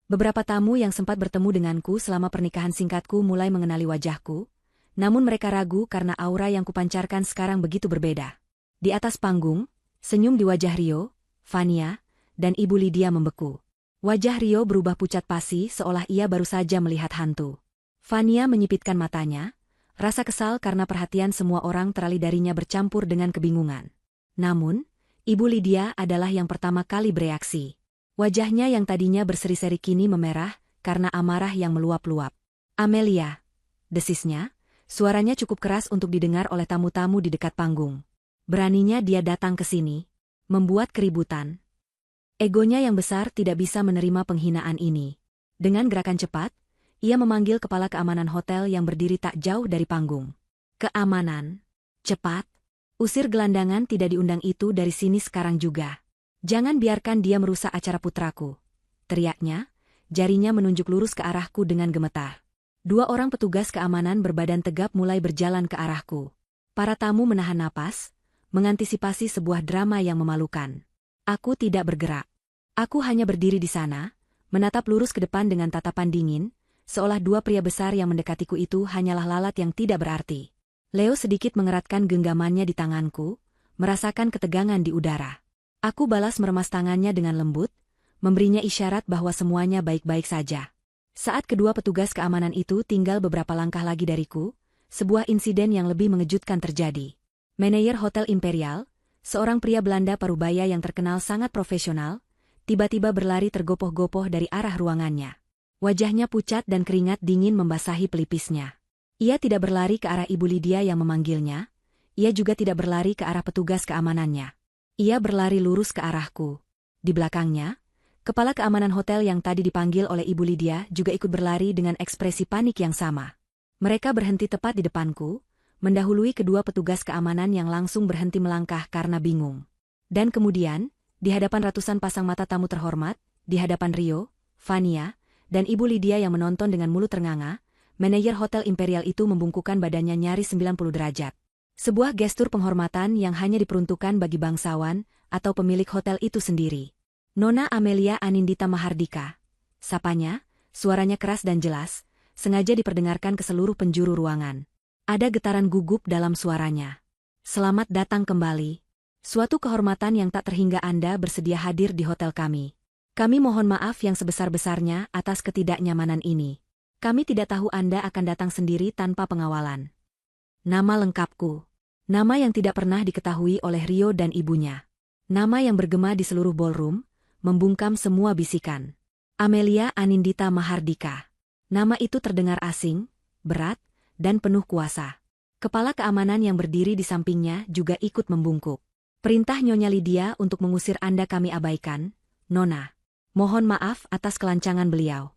Beberapa tamu yang sempat bertemu denganku selama pernikahan singkatku mulai mengenali wajahku, namun mereka ragu karena aura yang kupancarkan sekarang begitu berbeda. Di atas panggung, senyum di wajah Rio, Vania, dan Ibu Lydia membeku. Wajah Rio berubah pucat pasi seolah ia baru saja melihat hantu. Vania menyipitkan matanya, rasa kesal karena perhatian semua orang teralih darinya bercampur dengan kebingungan. Namun, Ibu Lydia adalah yang pertama kali bereaksi. Wajahnya yang tadinya berseri-seri kini memerah karena amarah yang meluap-luap. Amelia, desisnya, suaranya cukup keras untuk didengar oleh tamu-tamu di dekat panggung. Beraninya dia datang ke sini, membuat keributan. Egonya yang besar tidak bisa menerima penghinaan ini. Dengan gerakan cepat, ia memanggil kepala keamanan hotel yang berdiri tak jauh dari panggung. Keamanan. Cepat. Usir gelandangan tidak diundang itu dari sini sekarang juga. Jangan biarkan dia merusak acara putraku. Teriaknya, jarinya menunjuk lurus ke arahku dengan gemetar. 2 orang petugas keamanan berbadan tegap mulai berjalan ke arahku. Para tamu menahan napas, mengantisipasi sebuah drama yang memalukan. Aku tidak bergerak. Aku hanya berdiri di sana, menatap lurus ke depan dengan tatapan dingin, seolah 2 pria besar yang mendekatiku itu hanyalah lalat yang tidak berarti. Leo sedikit mengeratkan genggamannya di tanganku, merasakan ketegangan di udara. Aku balas meremas tangannya dengan lembut, memberinya isyarat bahwa semuanya baik-baik saja. Saat kedua petugas keamanan itu tinggal beberapa langkah lagi dariku, sebuah insiden yang lebih mengejutkan terjadi. Manajer Hotel Imperial, seorang pria Belanda parubaya yang terkenal sangat profesional, tiba-tiba berlari tergopoh-gopoh dari arah ruangannya. Wajahnya pucat dan keringat dingin membasahi pelipisnya. Ia tidak berlari ke arah Ibu Lydia yang memanggilnya, ia juga tidak berlari ke arah petugas keamanannya. Ia berlari lurus ke arahku. Di belakangnya, kepala keamanan hotel yang tadi dipanggil oleh Ibu Lydia juga ikut berlari dengan ekspresi panik yang sama. Mereka berhenti tepat di depanku, mendahului kedua petugas keamanan yang langsung berhenti melangkah karena bingung. Dan kemudian, di hadapan ratusan pasang mata tamu terhormat, di hadapan Rio, Vania, dan Ibu Lydia yang menonton dengan mulut ternganga, manajer Hotel Imperial itu membungkukkan badannya nyaris 90 derajat. Sebuah gestur penghormatan yang hanya diperuntukkan bagi bangsawan atau pemilik hotel itu sendiri. Nona Amelia Anindita Mahardika. Sapanya, suaranya keras dan jelas, sengaja diperdengarkan ke seluruh penjuru ruangan. Ada getaran gugup dalam suaranya. Selamat datang kembali. Suatu kehormatan yang tak terhingga Anda bersedia hadir di hotel kami. Kami mohon maaf yang sebesar-besarnya atas ketidaknyamanan ini. Kami tidak tahu Anda akan datang sendiri tanpa pengawalan. Nama lengkapku. Nama yang tidak pernah diketahui oleh Rio dan ibunya. Nama yang bergema di seluruh ballroom, membungkam semua bisikan. Amelia Anindita Mahardika. Nama itu terdengar asing, berat, dan penuh kuasa. Kepala keamanan yang berdiri di sampingnya juga ikut membungkuk. Perintah Nyonya Lydia untuk mengusir Anda kami abaikan, Nona. Mohon maaf atas kelancangan beliau.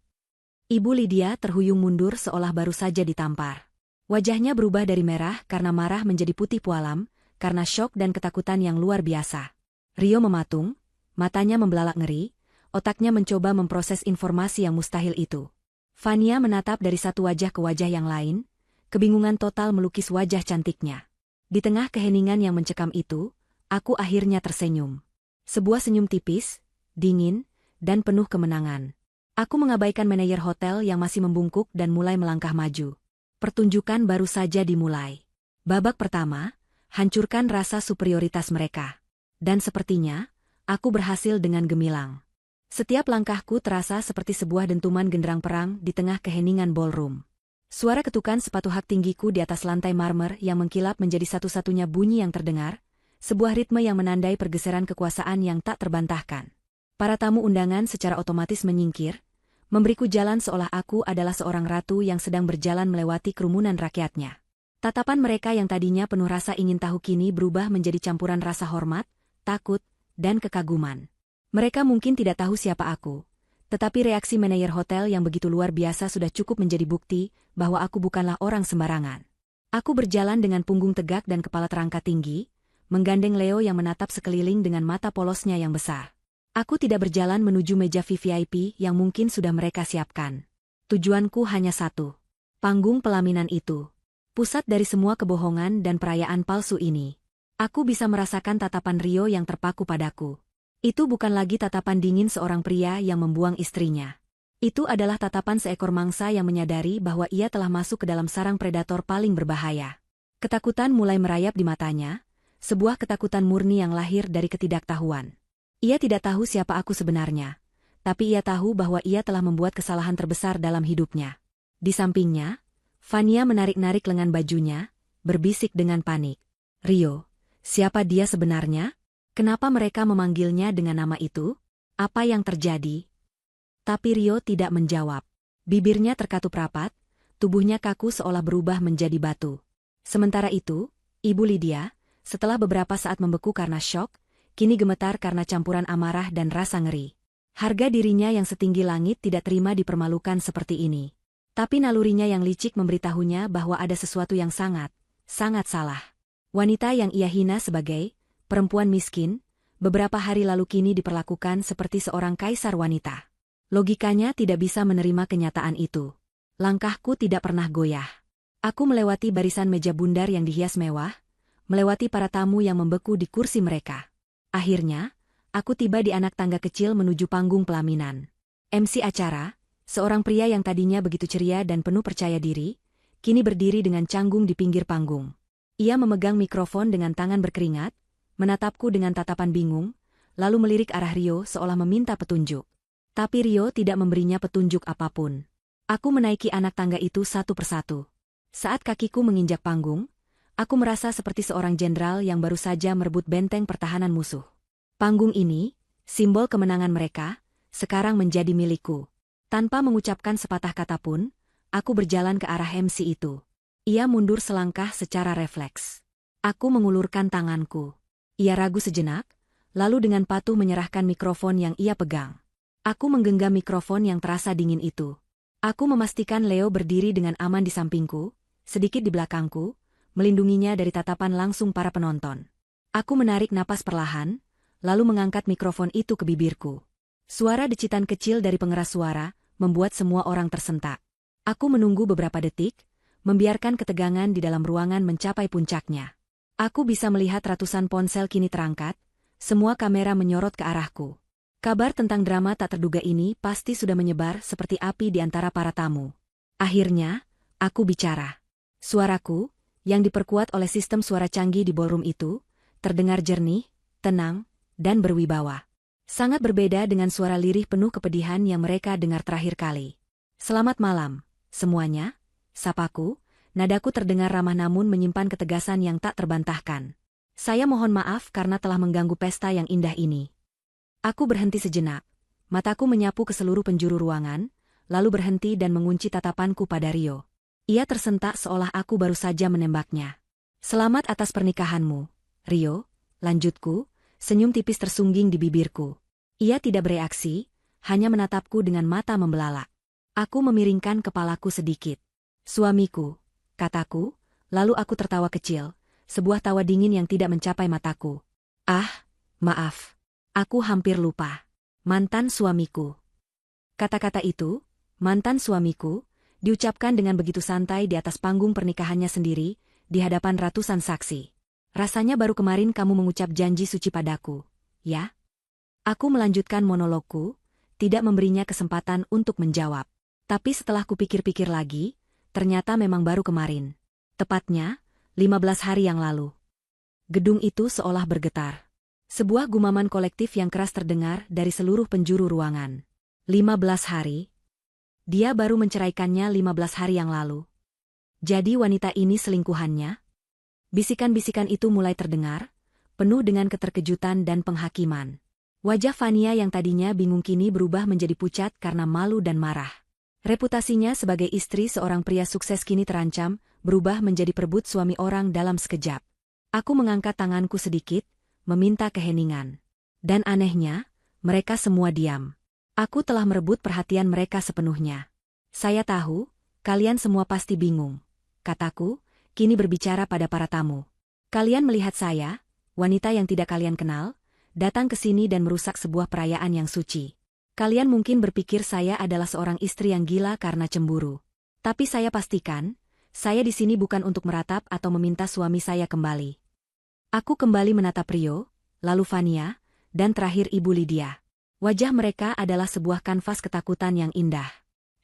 Ibu Lydia terhuyung mundur seolah baru saja ditampar. Wajahnya berubah dari merah karena marah menjadi putih pualam, karena syok dan ketakutan yang luar biasa. Rio mematung, matanya membelalak ngeri, otaknya mencoba memproses informasi yang mustahil itu. Fania menatap dari satu wajah ke wajah yang lain, kebingungan total melukis wajah cantiknya. Di tengah keheningan yang mencekam itu, aku akhirnya tersenyum. Sebuah senyum tipis, dingin, dan penuh kemenangan. Aku mengabaikan manajer hotel yang masih membungkuk dan mulai melangkah maju. Pertunjukan baru saja dimulai. Babak pertama, hancurkan rasa superioritas mereka. Dan sepertinya, aku berhasil dengan gemilang. Setiap langkahku terasa seperti sebuah dentuman genderang perang di tengah keheningan ballroom. Suara ketukan sepatu hak tinggiku di atas lantai marmer yang mengkilap menjadi satu-satunya bunyi yang terdengar, sebuah ritme yang menandai pergeseran kekuasaan yang tak terbantahkan. Para tamu undangan secara otomatis menyingkir, memberiku jalan seolah aku adalah seorang ratu yang sedang berjalan melewati kerumunan rakyatnya. Tatapan mereka yang tadinya penuh rasa ingin tahu kini berubah menjadi campuran rasa hormat, takut, dan kekaguman. Mereka mungkin tidak tahu siapa aku, tetapi reaksi manajer hotel yang begitu luar biasa sudah cukup menjadi bukti bahwa aku bukanlah orang sembarangan. Aku berjalan dengan punggung tegak dan kepala terangkat tinggi, menggandeng Leo yang menatap sekeliling dengan mata polosnya yang besar. Aku tidak berjalan menuju meja VIP yang mungkin sudah mereka siapkan. Tujuanku hanya satu. Panggung pelaminan itu. Pusat dari semua kebohongan dan perayaan palsu ini. Aku bisa merasakan tatapan Rio yang terpaku padaku. Itu bukan lagi tatapan dingin seorang pria yang membuang istrinya. Itu adalah tatapan seekor mangsa yang menyadari bahwa ia telah masuk ke dalam sarang predator paling berbahaya. Ketakutan mulai merayap di matanya, sebuah ketakutan murni yang lahir dari ketidaktahuan. Ia tidak tahu siapa aku sebenarnya, tapi ia tahu bahwa ia telah membuat kesalahan terbesar dalam hidupnya. Di sampingnya, Fania menarik-narik lengan bajunya, berbisik dengan panik. Rio, siapa dia sebenarnya? Kenapa mereka memanggilnya dengan nama itu? Apa yang terjadi? Tapi Rio tidak menjawab. Bibirnya terkatup rapat, tubuhnya kaku seolah berubah menjadi batu. Sementara itu, Ibu Lydia, setelah beberapa saat membeku karena syok, kini gemetar karena campuran amarah dan rasa ngeri. Harga dirinya yang setinggi langit tidak terima dipermalukan seperti ini. Tapi nalurinya yang licik memberitahunya bahwa ada sesuatu yang sangat salah. Wanita yang ia hina sebagai perempuan miskin, beberapa hari lalu kini diperlakukan seperti seorang kaisar wanita. Logikanya tidak bisa menerima kenyataan itu. Langkahku tidak pernah goyah. Aku melewati barisan meja bundar yang dihias mewah, melewati para tamu yang membeku di kursi mereka. Akhirnya, aku tiba di anak tangga kecil menuju panggung pelaminan. MC acara, seorang pria yang tadinya begitu ceria dan penuh percaya diri, kini berdiri dengan canggung di pinggir panggung. Ia memegang mikrofon dengan tangan berkeringat, menatapku dengan tatapan bingung, lalu melirik arah Rio seolah meminta petunjuk. Tapi Rio tidak memberinya petunjuk apapun. Aku menaiki anak tangga itu satu persatu. Saat kakiku menginjak panggung, aku merasa seperti seorang jenderal yang baru saja merebut benteng pertahanan musuh. Panggung ini, simbol kemenangan mereka, sekarang menjadi milikku. Tanpa mengucapkan sepatah kata pun, aku berjalan ke arah MC itu. Ia mundur selangkah secara refleks. Aku mengulurkan tanganku. Ia ragu sejenak, lalu dengan patuh menyerahkan mikrofon yang ia pegang. Aku menggenggam mikrofon yang terasa dingin itu. Aku memastikan Leo berdiri dengan aman di sampingku, sedikit di belakangku, melindunginya dari tatapan langsung para penonton. Aku menarik napas perlahan, lalu mengangkat mikrofon itu ke bibirku. Suara decitan kecil dari pengeras suara membuat semua orang tersentak. Aku menunggu beberapa detik, membiarkan ketegangan di dalam ruangan mencapai puncaknya. Aku bisa melihat ratusan ponsel kini terangkat, semua kamera menyorot ke arahku. Kabar tentang drama tak terduga ini pasti sudah menyebar seperti api di antara para tamu. Akhirnya, aku bicara. Suaraku, yang diperkuat oleh sistem suara canggih di ballroom itu, terdengar jernih, tenang, dan berwibawa. Sangat berbeda dengan suara lirih penuh kepedihan yang mereka dengar terakhir kali. Selamat malam, semuanya, sapaku, nadaku terdengar ramah namun menyimpan ketegasan yang tak terbantahkan. Saya mohon maaf karena telah mengganggu pesta yang indah ini. Aku berhenti sejenak, mataku menyapu ke seluruh penjuru ruangan, lalu berhenti dan mengunci tatapanku pada Rio. Ia tersentak seolah aku baru saja menembaknya. Selamat atas pernikahanmu, Rio, lanjutku, senyum tipis tersungging di bibirku. Ia tidak bereaksi, hanya menatapku dengan mata membelalak. Aku memiringkan kepalaku sedikit. Suamiku, kataku, lalu aku tertawa kecil, sebuah tawa dingin yang tidak mencapai mataku. Ah, maaf. Aku hampir lupa. Mantan suamiku. Kata-kata itu, mantan suamiku, diucapkan dengan begitu santai di atas panggung pernikahannya sendiri, di hadapan ratusan saksi. Rasanya baru kemarin kamu mengucap janji suci padaku, ya? Aku melanjutkan monologku, tidak memberinya kesempatan untuk menjawab. Tapi setelah kupikir-pikir lagi, ternyata memang baru kemarin. Tepatnya, 15 hari yang lalu. Gedung itu seolah bergetar. Sebuah gumaman kolektif yang keras terdengar dari seluruh penjuru ruangan. 15 hari? Dia baru menceraikannya 15 hari yang lalu. Jadi wanita ini selingkuhannya? Bisikan-bisikan itu mulai terdengar, penuh dengan keterkejutan dan penghakiman. Wajah Fania yang tadinya bingung kini berubah menjadi pucat karena malu dan marah. Reputasinya sebagai istri seorang pria sukses kini terancam, berubah menjadi perebut suami orang dalam sekejap. Aku mengangkat tanganku sedikit, meminta keheningan. Dan anehnya, mereka semua diam. Aku telah merebut perhatian mereka sepenuhnya. Saya tahu, kalian semua pasti bingung, kataku, kini berbicara pada para tamu. Kalian melihat saya, wanita yang tidak kalian kenal, datang ke sini dan merusak sebuah perayaan yang suci. Kalian mungkin berpikir saya adalah seorang istri yang gila karena cemburu. Tapi saya pastikan, saya di sini bukan untuk meratap atau meminta suami saya kembali. Aku kembali menatap Rio, lalu Fania, dan terakhir Ibu Lydia. Wajah mereka adalah sebuah kanvas ketakutan yang indah.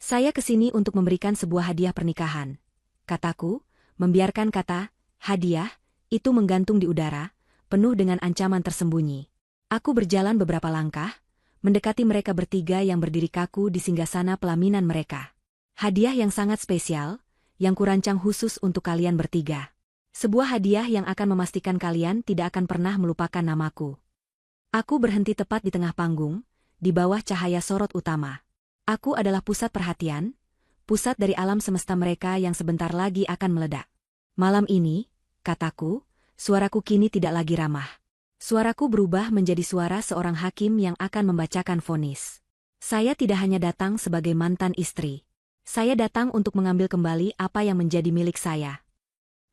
Saya kesini untuk memberikan sebuah hadiah pernikahan, kataku, membiarkan kata, hadiah, itu menggantung di udara, penuh dengan ancaman tersembunyi. Aku berjalan beberapa langkah, mendekati mereka bertiga yang berdiri kaku di singgasana pelaminan mereka. Hadiah yang sangat spesial, yang kurancang khusus untuk kalian bertiga. Sebuah hadiah yang akan memastikan kalian tidak akan pernah melupakan namaku. Aku berhenti tepat di tengah panggung, di bawah cahaya sorot utama. Aku adalah pusat perhatian, pusat dari alam semesta mereka yang sebentar lagi akan meledak. Malam ini, kataku, suaraku kini tidak lagi ramah. Suaraku berubah menjadi suara seorang hakim yang akan membacakan vonis. Saya tidak hanya datang sebagai mantan istri. Saya datang untuk mengambil kembali apa yang menjadi milik saya.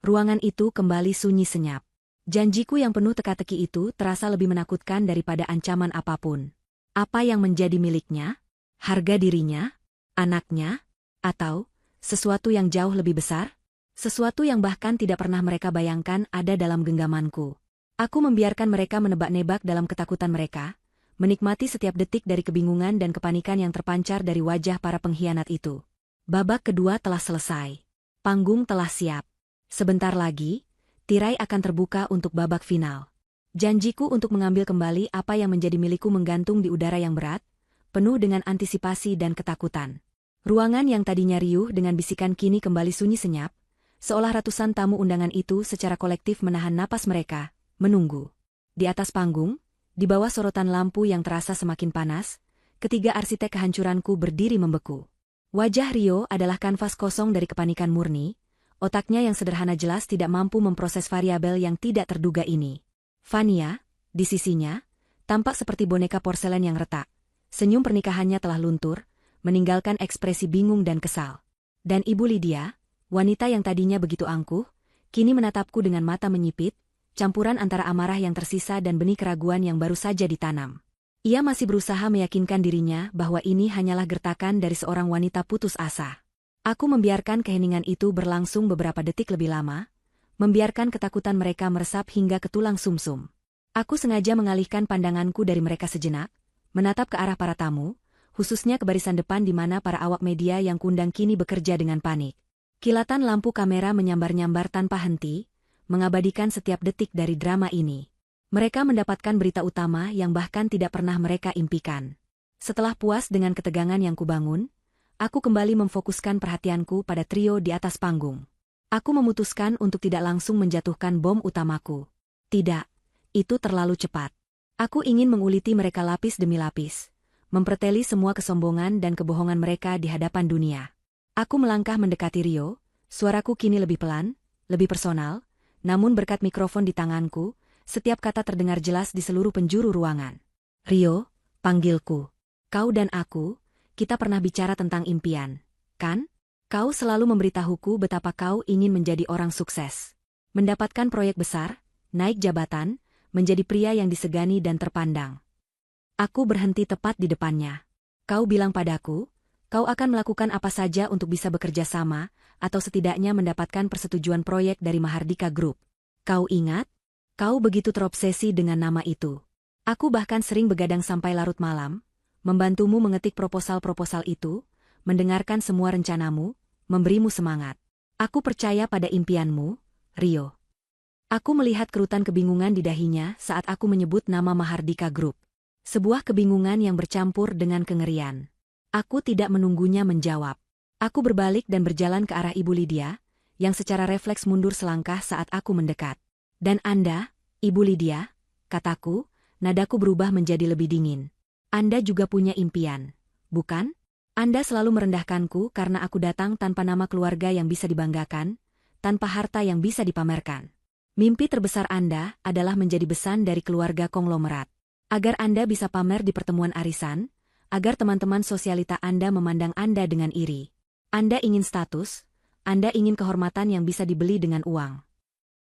Ruangan itu kembali sunyi senyap. Janjiku yang penuh teka-teki itu terasa lebih menakutkan daripada ancaman apapun. Apa yang menjadi miliknya? Harga dirinya? Anaknya? Atau sesuatu yang jauh lebih besar? Sesuatu yang bahkan tidak pernah mereka bayangkan ada dalam genggamanku. Aku membiarkan mereka menebak-nebak dalam ketakutan mereka, menikmati setiap detik dari kebingungan dan kepanikan yang terpancar dari wajah para pengkhianat itu. Babak kedua telah selesai. Panggung telah siap. Sebentar lagi, tirai akan terbuka untuk babak final. Janjiku untuk mengambil kembali apa yang menjadi milikku menggantung di udara yang berat, penuh dengan antisipasi dan ketakutan. Ruangan yang tadinya riuh dengan bisikan kini kembali sunyi senyap, seolah ratusan tamu undangan itu secara kolektif menahan napas mereka, menunggu. Di atas panggung, di bawah sorotan lampu yang terasa semakin panas, ketiga arsitek kehancuranku berdiri membeku. Wajah Rio adalah kanvas kosong dari kepanikan murni, otaknya yang sederhana jelas tidak mampu memproses variabel yang tidak terduga ini. Fania, di sisinya, tampak seperti boneka porselen yang retak. Senyum pernikahannya telah luntur, meninggalkan ekspresi bingung dan kesal. Dan Ibu Lydia, wanita yang tadinya begitu angkuh, kini menatapku dengan mata menyipit, campuran antara amarah yang tersisa dan benih keraguan yang baru saja ditanam. Ia masih berusaha meyakinkan dirinya bahwa ini hanyalah gertakan dari seorang wanita putus asa. Aku membiarkan keheningan itu berlangsung beberapa detik lebih lama, membiarkan ketakutan mereka meresap hingga ke tulang sumsum. Aku sengaja mengalihkan pandanganku dari mereka sejenak, menatap ke arah para tamu, khususnya ke barisan depan di mana para awak media yang kundang kini bekerja dengan panik. Kilatan lampu kamera menyambar-nyambar tanpa henti, mengabadikan setiap detik dari drama ini. Mereka mendapatkan berita utama yang bahkan tidak pernah mereka impikan. Setelah puas dengan ketegangan yang kubangun, aku kembali memfokuskan perhatianku pada trio di atas panggung. Aku memutuskan untuk tidak langsung menjatuhkan bom utamaku. Tidak, itu terlalu cepat. Aku ingin menguliti mereka lapis demi lapis, memperteli semua kesombongan dan kebohongan mereka di hadapan dunia. Aku melangkah mendekati Rio, suaraku kini lebih pelan, lebih personal, namun berkat mikrofon di tanganku, setiap kata terdengar jelas di seluruh penjuru ruangan. Rio, panggilku. Kau dan aku, kita pernah bicara tentang impian, kan? Kau selalu memberitahuku betapa kau ingin menjadi orang sukses. Mendapatkan proyek besar, naik jabatan, menjadi pria yang disegani dan terpandang. Aku berhenti tepat di depannya. Kau bilang padaku, kau akan melakukan apa saja untuk bisa bekerja sama, atau setidaknya mendapatkan persetujuan proyek dari Mahardika Group. Kau ingat? Kau begitu terobsesi dengan nama itu. Aku bahkan sering begadang sampai larut malam, membantumu mengetik proposal-proposal itu, mendengarkan semua rencanamu, memberimu semangat. Aku percaya pada impianmu, Rio. Aku melihat kerutan kebingungan di dahinya saat aku menyebut nama Mahardika Group. Sebuah kebingungan yang bercampur dengan kengerian. Aku tidak menunggunya menjawab. Aku berbalik dan berjalan ke arah Ibu Lydia, yang secara refleks mundur selangkah saat aku mendekat. Dan Anda, Ibu Lydia, kataku, nadaku berubah menjadi lebih dingin. Anda juga punya impian, bukan? Anda selalu merendahkanku karena aku datang tanpa nama keluarga yang bisa dibanggakan, tanpa harta yang bisa dipamerkan. Mimpi terbesar Anda adalah menjadi besan dari keluarga konglomerat. Agar Anda bisa pamer di pertemuan arisan, agar teman-teman sosialita Anda memandang Anda dengan iri. Anda ingin status, Anda ingin kehormatan yang bisa dibeli dengan uang.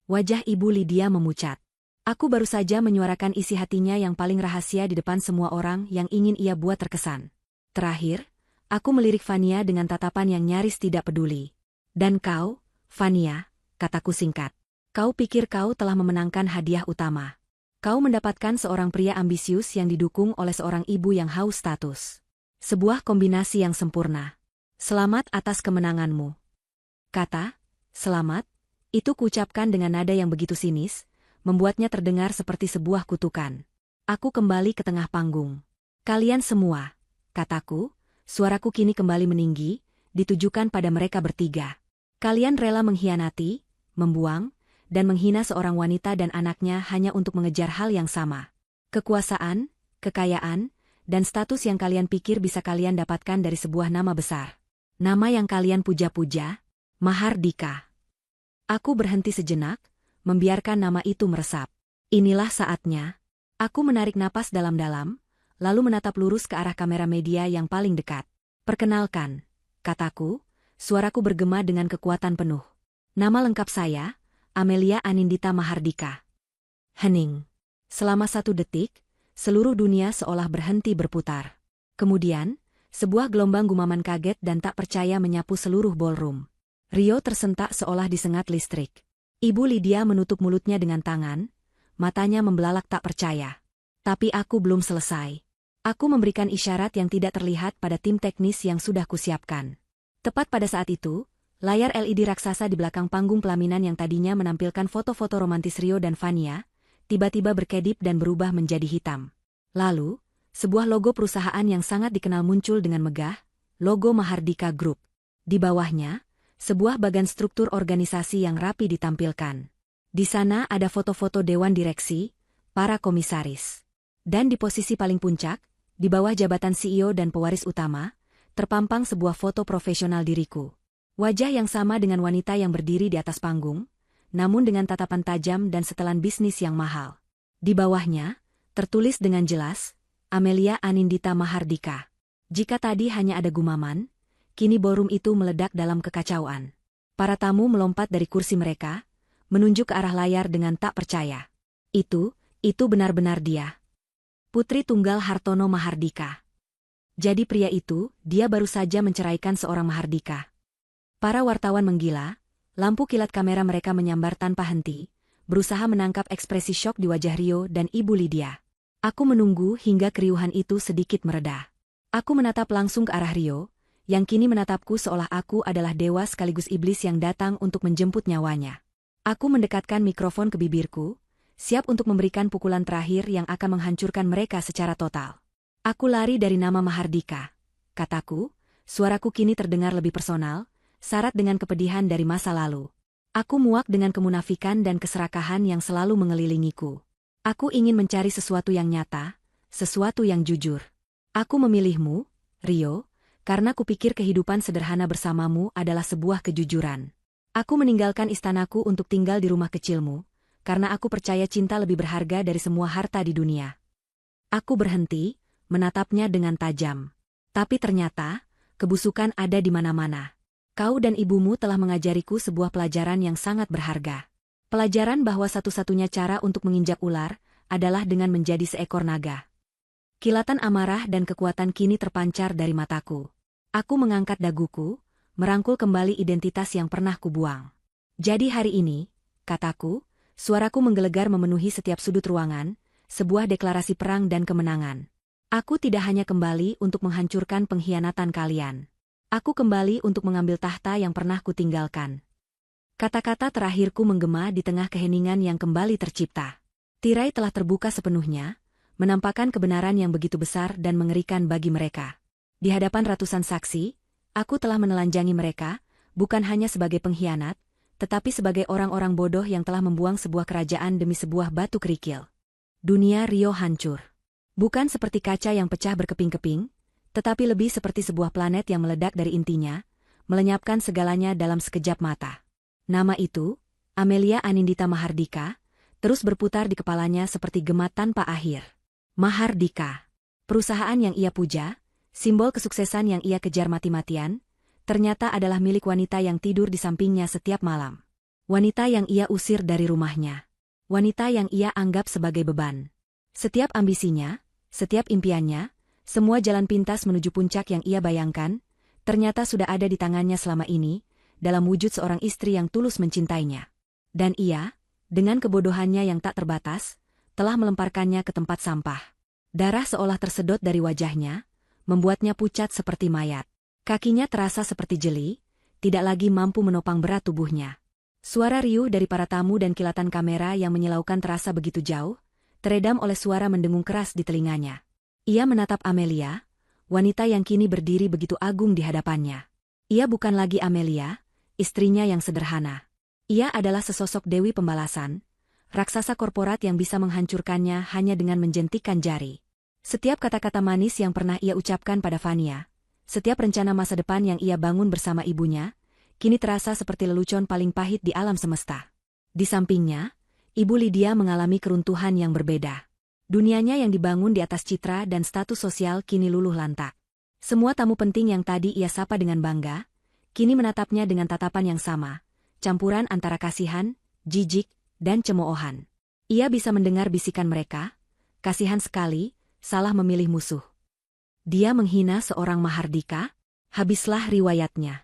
Wajah Ibu Lydia memucat. Aku baru saja menyuarakan isi hatinya yang paling rahasia di depan semua orang yang ingin ia buat terkesan. Terakhir, aku melirik Vania dengan tatapan yang nyaris tidak peduli. Dan kau, Vania, kataku singkat. Kau pikir kau telah memenangkan hadiah utama. Kau mendapatkan seorang pria ambisius yang didukung oleh seorang ibu yang haus status. Sebuah kombinasi yang sempurna. Selamat atas kemenanganmu. Kata, selamat, itu kuucapkan dengan nada yang begitu sinis, membuatnya terdengar seperti sebuah kutukan. Aku kembali ke tengah panggung. Kalian semua, kataku, suaraku kini kembali meninggi, ditujukan pada mereka bertiga. Kalian rela mengkhianati, membuang, dan menghina seorang wanita dan anaknya hanya untuk mengejar hal yang sama. Kekuasaan, kekayaan, dan status yang kalian pikir bisa kalian dapatkan dari sebuah nama besar. Nama yang kalian puja-puja, Mahardika. Aku berhenti sejenak, membiarkan nama itu meresap. Inilah saatnya. Aku menarik napas dalam-dalam, lalu menatap lurus ke arah kamera media yang paling dekat. Perkenalkan, kataku, suaraku bergema dengan kekuatan penuh. Nama lengkap saya, Amelia Anindita Mahardika. Hening. Selama 1 detik, seluruh dunia seolah berhenti berputar. Kemudian, sebuah gelombang gumaman kaget dan tak percaya menyapu seluruh ballroom. Rio tersentak seolah disengat listrik. Ibu Lydia menutup mulutnya dengan tangan, matanya membelalak tak percaya. Tapi aku belum selesai. Aku memberikan isyarat yang tidak terlihat pada tim teknis yang sudah kusiapkan. Tepat pada saat itu, layar LED raksasa di belakang panggung pelaminan yang tadinya menampilkan foto-foto romantis Rio dan Vania, tiba-tiba berkedip dan berubah menjadi hitam. Lalu, sebuah logo perusahaan yang sangat dikenal muncul dengan megah, logo Mahardika Group. Di bawahnya, sebuah bagan struktur organisasi yang rapi ditampilkan. Di sana ada foto-foto dewan direksi, para komisaris. Dan di posisi paling puncak, di bawah jabatan CEO dan pewaris utama, terpampang sebuah foto profesional diriku. Wajah yang sama dengan wanita yang berdiri di atas panggung, namun dengan tatapan tajam dan setelan bisnis yang mahal. Di bawahnya, tertulis dengan jelas, Amelia Anindita Mahardika. Jika tadi hanya ada gumaman, kini ballroom itu meledak dalam kekacauan. Para tamu melompat dari kursi mereka, menunjuk ke arah layar dengan tak percaya. Itu benar-benar dia. Putri Tunggal Hartono Mahardika. Jadi pria itu, dia baru saja menceraikan seorang Mahardika. Para wartawan menggila, lampu kilat kamera mereka menyambar tanpa henti, berusaha menangkap ekspresi syok di wajah Rio dan Ibu Lydia. Aku menunggu hingga keriuhan itu sedikit mereda. Aku menatap langsung ke arah Rio, yang kini menatapku seolah aku adalah dewa sekaligus iblis yang datang untuk menjemput nyawanya. Aku mendekatkan mikrofon ke bibirku, siap untuk memberikan pukulan terakhir yang akan menghancurkan mereka secara total. Aku lari dari nama Mahardika, kataku, suaraku kini terdengar lebih personal, syarat dengan kepedihan dari masa lalu. Aku muak dengan kemunafikan dan keserakahan yang selalu mengelilingiku. Aku ingin mencari sesuatu yang nyata, sesuatu yang jujur. Aku memilihmu, Rio, karena kupikir kehidupan sederhana bersamamu adalah sebuah kejujuran. Aku meninggalkan istanaku untuk tinggal di rumah kecilmu, karena aku percaya cinta lebih berharga dari semua harta di dunia. Aku berhenti, menatapnya dengan tajam. Tapi ternyata, kebusukan ada di mana-mana. Kau dan ibumu telah mengajariku sebuah pelajaran yang sangat berharga. Pelajaran bahwa satu-satunya cara untuk menginjak ular adalah dengan menjadi seekor naga. Kilatan amarah dan kekuatan kini terpancar dari mataku. Aku mengangkat daguku, merangkul kembali identitas yang pernah kubuang. Jadi hari ini, kataku, suaraku menggelegar memenuhi setiap sudut ruangan, sebuah deklarasi perang dan kemenangan. Aku tidak hanya kembali untuk menghancurkan pengkhianatan kalian. Aku kembali untuk mengambil tahta yang pernah kutinggalkan. Kata-kata terakhirku menggema di tengah keheningan yang kembali tercipta. Tirai telah terbuka sepenuhnya, menampakkan kebenaran yang begitu besar dan mengerikan bagi mereka. Di hadapan ratusan saksi, aku telah menelanjangi mereka, bukan hanya sebagai pengkhianat, tetapi sebagai orang-orang bodoh yang telah membuang sebuah kerajaan demi sebuah batu kerikil. Dunia Rio hancur. Bukan seperti kaca yang pecah berkeping-keping, tetapi lebih seperti sebuah planet yang meledak dari intinya, melenyapkan segalanya dalam sekejap mata. Nama itu, Amelia Anindita Mahardika, terus berputar di kepalanya seperti gema tanpa akhir. Mahardika. Perusahaan yang ia puja, simbol kesuksesan yang ia kejar mati-matian, ternyata adalah milik wanita yang tidur di sampingnya setiap malam. Wanita yang ia usir dari rumahnya. Wanita yang ia anggap sebagai beban. Setiap ambisinya, setiap impiannya, semua jalan pintas menuju puncak yang ia bayangkan, ternyata sudah ada di tangannya selama ini, dalam wujud seorang istri yang tulus mencintainya. Dan ia, dengan kebodohannya yang tak terbatas, telah melemparkannya ke tempat sampah. Darah seolah tersedot dari wajahnya, membuatnya pucat seperti mayat. Kakinya terasa seperti jeli, tidak lagi mampu menopang berat tubuhnya. Suara riuh dari para tamu dan kilatan kamera yang menyilaukan terasa begitu jauh, teredam oleh suara mendengung keras di telinganya. Ia menatap Amelia, wanita yang kini berdiri begitu agung di hadapannya. Ia bukan lagi Amelia, istrinya yang sederhana. Ia adalah sesosok dewi pembalasan, raksasa korporat yang bisa menghancurkannya hanya dengan menjentikan jari. Setiap kata-kata manis yang pernah ia ucapkan pada Fania, setiap rencana masa depan yang ia bangun bersama ibunya, kini terasa seperti lelucon paling pahit di alam semesta. Di sampingnya, Ibu Lydia mengalami keruntuhan yang berbeda. Dunianya yang dibangun di atas citra dan status sosial kini luluh lantak. Semua tamu penting yang tadi ia sapa dengan bangga, kini menatapnya dengan tatapan yang sama, campuran antara kasihan, jijik, dan cemoohan. Ia bisa mendengar bisikan mereka, kasihan sekali, salah memilih musuh. Dia menghina seorang Mahardika, habislah riwayatnya.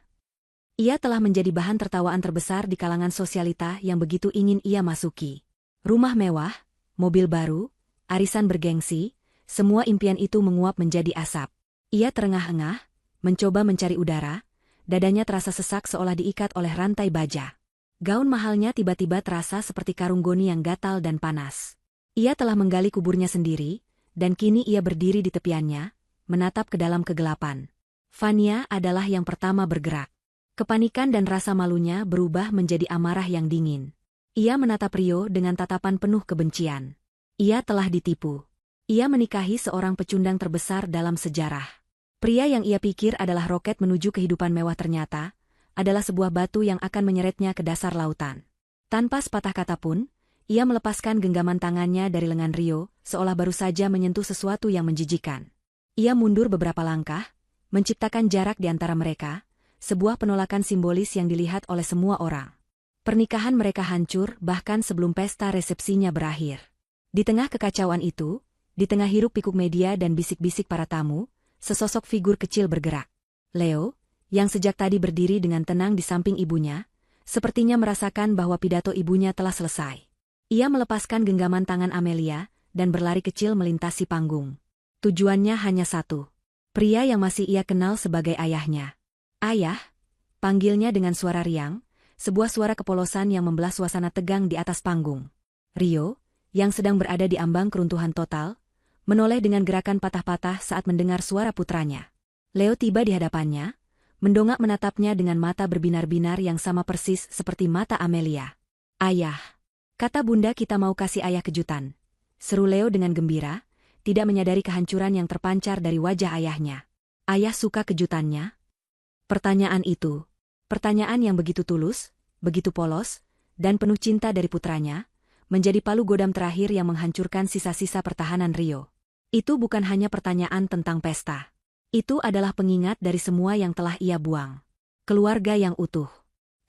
Ia telah menjadi bahan tertawaan terbesar di kalangan sosialita yang begitu ingin ia masuki. Rumah mewah, mobil baru, arisan bergengsi, semua impian itu menguap menjadi asap. Ia terengah-engah, mencoba mencari udara, dadanya terasa sesak seolah diikat oleh rantai baja. Gaun mahalnya tiba-tiba terasa seperti karung goni yang gatal dan panas. Ia telah menggali kuburnya sendiri, dan kini ia berdiri di tepiannya, menatap ke dalam kegelapan. Fania adalah yang pertama bergerak. Kepanikan dan rasa malunya berubah menjadi amarah yang dingin. Ia menatap Rio dengan tatapan penuh kebencian. Ia telah ditipu. Ia menikahi seorang pecundang terbesar dalam sejarah. Pria yang ia pikir adalah roket menuju kehidupan mewah ternyata adalah sebuah batu yang akan menyeretnya ke dasar lautan. Tanpa sepatah kata pun, ia melepaskan genggaman tangannya dari lengan Rio, seolah baru saja menyentuh sesuatu yang menjijikan. Ia mundur beberapa langkah, menciptakan jarak di antara mereka, sebuah penolakan simbolis yang dilihat oleh semua orang. Pernikahan mereka hancur bahkan sebelum pesta resepsinya berakhir. Di tengah kekacauan itu, di tengah hiruk-pikuk media dan bisik-bisik para tamu, sesosok figur kecil bergerak. Leo, yang sejak tadi berdiri dengan tenang di samping ibunya, sepertinya merasakan bahwa pidato ibunya telah selesai. Ia melepaskan genggaman tangan Amelia dan berlari kecil melintasi panggung. Tujuannya hanya satu. Pria yang masih ia kenal sebagai ayahnya. Ayah, panggilnya dengan suara riang, sebuah suara kepolosan yang membelah suasana tegang di atas panggung. Rio, yang sedang berada di ambang keruntuhan total, menoleh dengan gerakan patah-patah saat mendengar suara putranya. Leo tiba di hadapannya, mendongak menatapnya dengan mata berbinar-binar yang sama persis seperti mata Amelia. Ayah, kata bunda kita mau kasih ayah kejutan, seru Leo dengan gembira, tidak menyadari kehancuran yang terpancar dari wajah ayahnya. Ayah suka kejutannya? Pertanyaan itu, pertanyaan yang begitu tulus, begitu polos, dan penuh cinta dari putranya, menjadi palu godam terakhir yang menghancurkan sisa-sisa pertahanan Rio. Itu bukan hanya pertanyaan tentang pesta. Itu adalah pengingat dari semua yang telah ia buang. Keluarga yang utuh.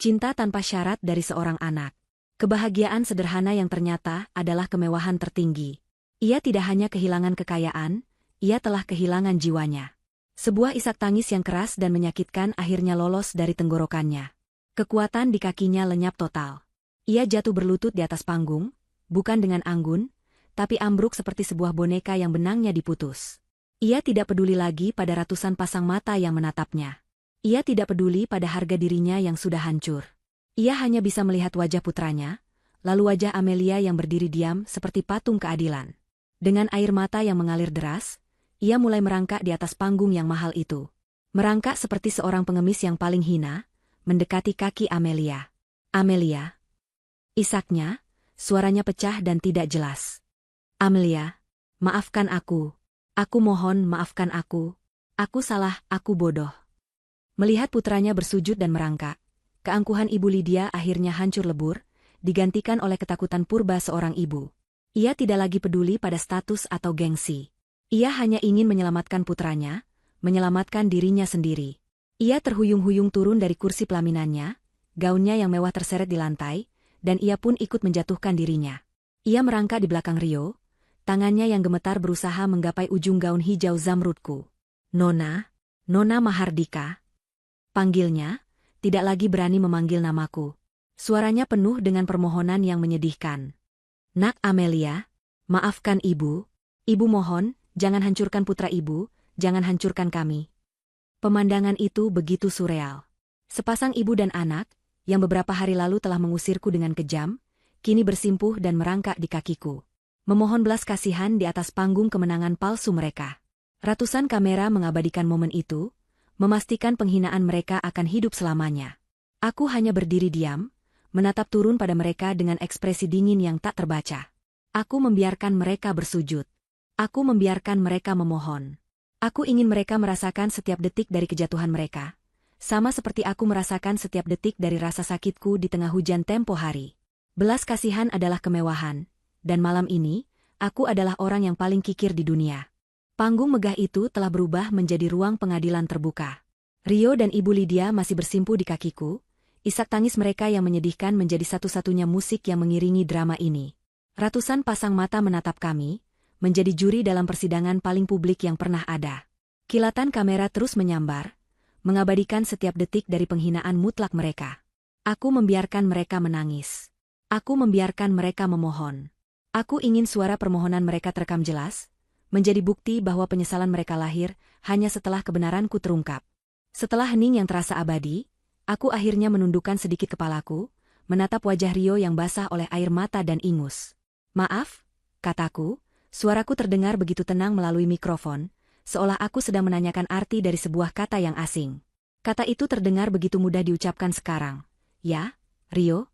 Cinta tanpa syarat dari seorang anak. Kebahagiaan sederhana yang ternyata adalah kemewahan tertinggi. Ia tidak hanya kehilangan kekayaan, ia telah kehilangan jiwanya. Sebuah isak tangis yang keras dan menyakitkan akhirnya lolos dari tenggorokannya. Kekuatan di kakinya lenyap total. Ia jatuh berlutut di atas panggung, bukan dengan anggun, tapi ambruk seperti sebuah boneka yang benangnya diputus. Ia tidak peduli lagi pada ratusan pasang mata yang menatapnya. Ia tidak peduli pada harga dirinya yang sudah hancur. Ia hanya bisa melihat wajah putranya, lalu wajah Amelia yang berdiri diam seperti patung keadilan. Dengan air mata yang mengalir deras, ia mulai merangkak di atas panggung yang mahal itu. Merangkak seperti seorang pengemis yang paling hina, mendekati kaki Amelia. Amelia. Isaknya, suaranya pecah dan tidak jelas. Amelia, maafkan aku. Aku mohon maafkan aku. Aku salah, aku bodoh. Melihat putranya bersujud dan merangkak, keangkuhan Ibu Lydia akhirnya hancur lebur, digantikan oleh ketakutan purba seorang ibu. Ia tidak lagi peduli pada status atau gengsi. Ia hanya ingin menyelamatkan putranya, menyelamatkan dirinya sendiri. Ia terhuyung-huyung turun dari kursi pelaminannya, gaunnya yang mewah terseret di lantai, dan ia pun ikut menjatuhkan dirinya. Ia merangkak di belakang Rio, tangannya yang gemetar berusaha menggapai ujung gaun hijau zamrudku. Nona, Nona Mahardika. Panggilnya, tidak lagi berani memanggil namaku. Suaranya penuh dengan permohonan yang menyedihkan. Nak Amelia, maafkan ibu. Ibu mohon, jangan hancurkan putra ibu, jangan hancurkan kami. Pemandangan itu begitu surreal. Sepasang ibu dan anak, yang beberapa hari lalu telah mengusirku dengan kejam, kini bersimpuh dan merangkak di kakiku. Memohon belas kasihan di atas panggung kemenangan palsu mereka. Ratusan kamera mengabadikan momen itu, memastikan penghinaan mereka akan hidup selamanya. Aku hanya berdiri diam, menatap turun pada mereka dengan ekspresi dingin yang tak terbaca. Aku membiarkan mereka bersujud. Aku membiarkan mereka memohon. Aku ingin mereka merasakan setiap detik dari kejatuhan mereka, sama seperti aku merasakan setiap detik dari rasa sakitku di tengah hujan tempo hari. Belas kasihan adalah kemewahan. Dan malam ini, aku adalah orang yang paling kikir di dunia. Panggung megah itu telah berubah menjadi ruang pengadilan terbuka. Rio dan Ibu Lydia masih bersimpuh di kakiku, isak tangis mereka yang menyedihkan menjadi satu-satunya musik yang mengiringi drama ini. Ratusan pasang mata menatap kami, menjadi juri dalam persidangan paling publik yang pernah ada. Kilatan kamera terus menyambar, mengabadikan setiap detik dari penghinaan mutlak mereka. Aku membiarkan mereka menangis. Aku membiarkan mereka memohon. Aku ingin suara permohonan mereka terekam jelas, menjadi bukti bahwa penyesalan mereka lahir hanya setelah kebenaranku terungkap. Setelah hening yang terasa abadi, aku akhirnya menundukkan sedikit kepalaku, menatap wajah Rio yang basah oleh air mata dan ingus. Maaf, kataku, suaraku terdengar begitu tenang melalui mikrofon, seolah aku sedang menanyakan arti dari sebuah kata yang asing. Kata itu terdengar begitu mudah diucapkan sekarang. Ya, Rio?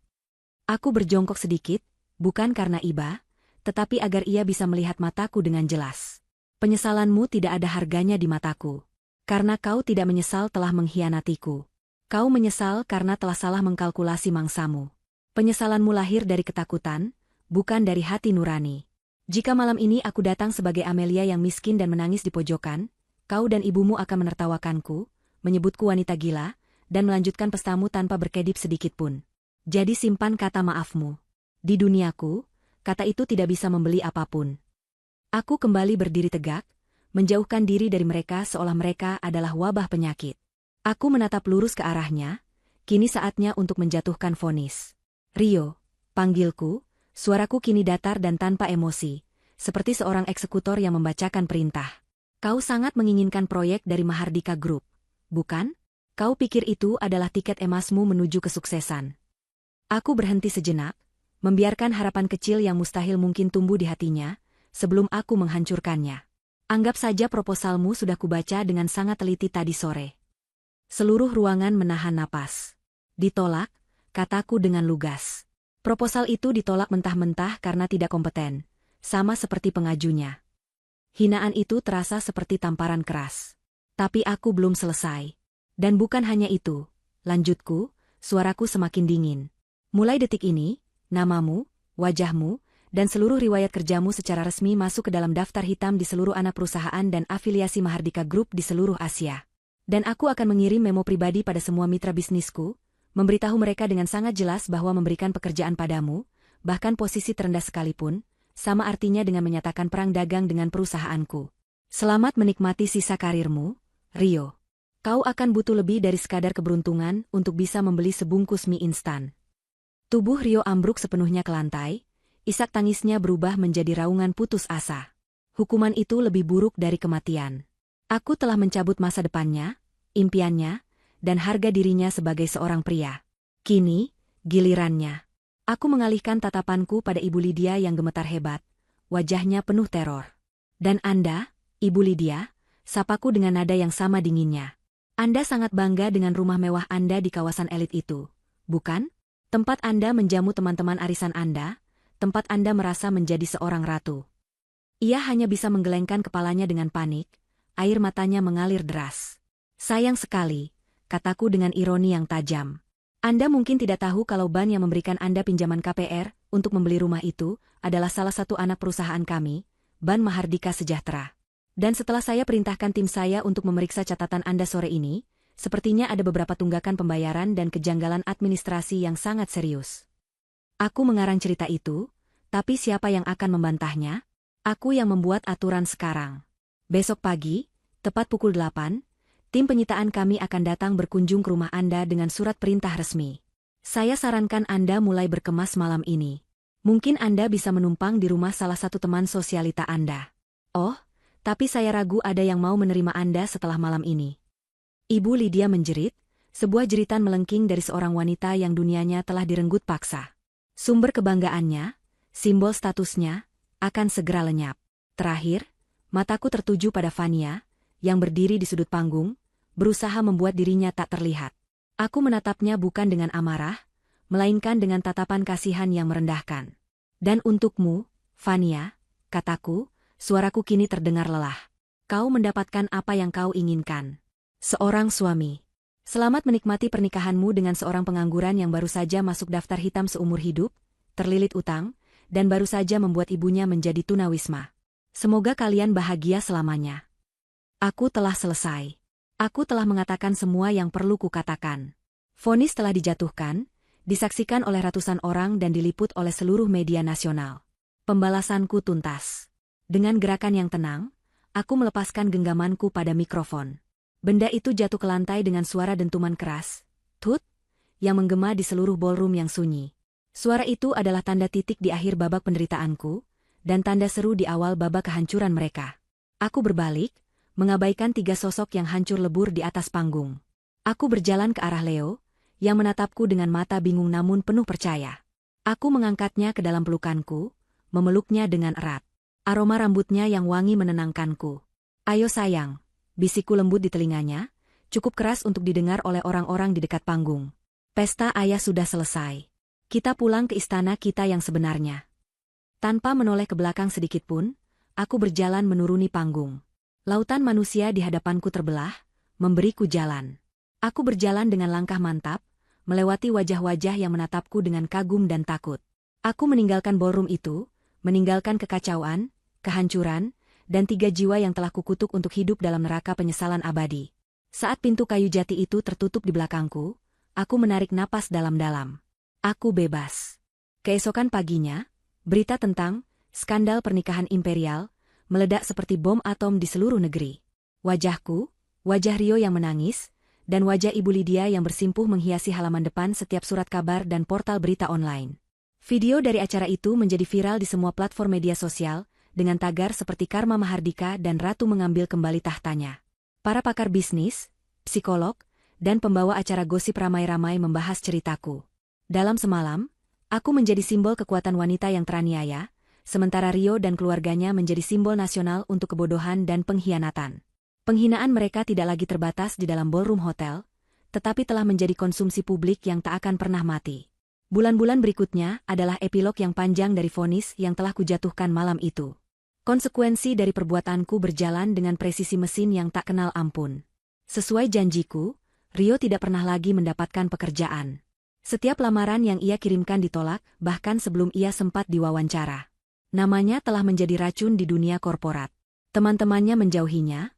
Aku berjongkok sedikit, bukan karena iba, tetapi agar ia bisa melihat mataku dengan jelas. Penyesalanmu tidak ada harganya di mataku. Karena kau tidak menyesal telah mengkhianatiku. Kau menyesal karena telah salah mengkalkulasi mangsamu. Penyesalanmu lahir dari ketakutan, bukan dari hati nurani. Jika malam ini aku datang sebagai Amelia yang miskin dan menangis di pojokan, kau dan ibumu akan menertawakanku, menyebutku wanita gila, dan melanjutkan pestamu tanpa berkedip sedikitpun. Jadi simpan kata maafmu. Di duniaku, kata itu tidak bisa membeli apapun. Aku kembali berdiri tegak, menjauhkan diri dari mereka seolah mereka adalah wabah penyakit. Aku menatap lurus ke arahnya, kini saatnya untuk menjatuhkan vonis. Rio, panggilku, suaraku kini datar dan tanpa emosi, seperti seorang eksekutor yang membacakan perintah. Kau sangat menginginkan proyek dari Mahardika Group, bukan? Kau pikir itu adalah tiket emasmu menuju kesuksesan. Aku berhenti sejenak, membiarkan harapan kecil yang mustahil mungkin tumbuh di hatinya, sebelum aku menghancurkannya. Anggap saja proposalmu sudah kubaca dengan sangat teliti tadi sore. Seluruh ruangan menahan napas. Ditolak, kataku dengan lugas. Proposal itu ditolak mentah-mentah karena tidak kompeten, sama seperti pengajunya. Hinaan itu terasa seperti tamparan keras. Tapi aku belum selesai. Dan bukan hanya itu, lanjutku, suaraku semakin dingin. Mulai detik ini, namamu, wajahmu, dan seluruh riwayat kerjamu secara resmi masuk ke dalam daftar hitam di seluruh anak perusahaan dan afiliasi Mahardika Group di seluruh Asia. Dan aku akan mengirim memo pribadi pada semua mitra bisnisku, memberitahu mereka dengan sangat jelas bahwa memberikan pekerjaan padamu, bahkan posisi terendah sekalipun, sama artinya dengan menyatakan perang dagang dengan perusahaanku. Selamat menikmati sisa karirmu, Rio. Kau akan butuh lebih dari sekadar keberuntungan untuk bisa membeli sebungkus mie instan. Tubuh Rio ambruk sepenuhnya ke lantai, isak tangisnya berubah menjadi raungan putus asa. Hukuman itu lebih buruk dari kematian. Aku telah mencabut masa depannya, impiannya, dan harga dirinya sebagai seorang pria. Kini, gilirannya. Aku mengalihkan tatapanku pada Ibu Lydia yang gemetar hebat, wajahnya penuh teror. Dan Anda, Ibu Lydia, sapaku dengan nada yang sama dinginnya. Anda sangat bangga dengan rumah mewah Anda di kawasan elit itu, bukan? Tempat Anda menjamu teman-teman arisan Anda, tempat Anda merasa menjadi seorang ratu. Ia hanya bisa menggelengkan kepalanya dengan panik, air matanya mengalir deras. Sayang sekali, kataku dengan ironi yang tajam. Anda mungkin tidak tahu kalau Ban yang memberikan Anda pinjaman KPR untuk membeli rumah itu adalah salah satu anak perusahaan kami, Ban Mahardika Sejahtera. Dan setelah saya perintahkan tim saya untuk memeriksa catatan Anda sore ini, sepertinya ada beberapa tunggakan pembayaran dan kejanggalan administrasi yang sangat serius. Aku mengarang cerita itu, tapi siapa yang akan membantahnya? Aku yang membuat aturan sekarang. Besok pagi, tepat pukul 8, tim penyitaan kami akan datang berkunjung ke rumah Anda dengan surat perintah resmi. Saya sarankan Anda mulai berkemas malam ini. Mungkin Anda bisa menumpang di rumah salah satu teman sosialita Anda. Oh, tapi saya ragu ada yang mau menerima Anda setelah malam ini. Ibu Lydia menjerit, sebuah jeritan melengking dari seorang wanita yang dunianya telah direnggut paksa. Sumber kebanggaannya, simbol statusnya, akan segera lenyap. Terakhir, mataku tertuju pada Fania, yang berdiri di sudut panggung, berusaha membuat dirinya tak terlihat. Aku menatapnya bukan dengan amarah, melainkan dengan tatapan kasihan yang merendahkan. Dan untukmu, Fania, kataku, suaraku kini terdengar lelah. Kau mendapatkan apa yang kau inginkan. Seorang suami. Selamat menikmati pernikahanmu dengan seorang pengangguran yang baru saja masuk daftar hitam seumur hidup, terlilit utang, dan baru saja membuat ibunya menjadi tunawisma. Semoga kalian bahagia selamanya. Aku telah selesai. Aku telah mengatakan semua yang perlu kukatakan. Vonis telah dijatuhkan, disaksikan oleh ratusan orang dan diliput oleh seluruh media nasional. Pembalasanku tuntas. Dengan gerakan yang tenang, aku melepaskan genggamanku pada mikrofon. Benda itu jatuh ke lantai dengan suara dentuman keras, tut, yang menggema di seluruh ballroom yang sunyi. Suara itu adalah tanda titik di akhir babak penderitaanku, dan tanda seru di awal babak kehancuran mereka. Aku berbalik, mengabaikan tiga sosok yang hancur lebur di atas panggung. Aku berjalan ke arah Leo, yang menatapku dengan mata bingung namun penuh percaya. Aku mengangkatnya ke dalam pelukanku, memeluknya dengan erat. Aroma rambutnya yang wangi menenangkanku. Ayo sayang, bisikku lembut di telinganya, cukup keras untuk didengar oleh orang-orang di dekat panggung. Pesta ayah sudah selesai. Kita pulang ke istana kita yang sebenarnya. Tanpa menoleh ke belakang sedikitpun, aku berjalan menuruni panggung. Lautan manusia di hadapanku terbelah, memberiku jalan. Aku berjalan dengan langkah mantap, melewati wajah-wajah yang menatapku dengan kagum dan takut. Aku meninggalkan ballroom itu, meninggalkan kekacauan, kehancuran, dan 3 jiwa yang telah kukutuk untuk hidup dalam neraka penyesalan abadi. Saat pintu kayu jati itu tertutup di belakangku, aku menarik napas dalam-dalam. Aku bebas. Keesokan paginya, berita tentang skandal pernikahan imperial meledak seperti bom atom di seluruh negeri. Wajahku, wajah Rio yang menangis, dan wajah Ibu Lydia yang bersimpuh menghiasi halaman depan setiap surat kabar dan portal berita online. Video dari acara itu menjadi viral di semua platform media sosial, dengan tagar seperti Karma Mahardika dan Ratu mengambil kembali tahtanya. Para pakar bisnis, psikolog, dan pembawa acara gosip ramai-ramai membahas ceritaku. Dalam semalam, aku menjadi simbol kekuatan wanita yang teraniaya, sementara Rio dan keluarganya menjadi simbol nasional untuk kebodohan dan pengkhianatan. Penghinaan mereka tidak lagi terbatas di dalam ballroom hotel, tetapi telah menjadi konsumsi publik yang tak akan pernah mati. Bulan-bulan berikutnya adalah epilog yang panjang dari vonis yang telah kujatuhkan malam itu. Konsekuensi dari perbuatanku berjalan dengan presisi mesin yang tak kenal ampun. Sesuai janjiku, Rio tidak pernah lagi mendapatkan pekerjaan. Setiap lamaran yang ia kirimkan ditolak, bahkan sebelum ia sempat diwawancara. Namanya telah menjadi racun di dunia korporat. Teman-temannya menjauhinya,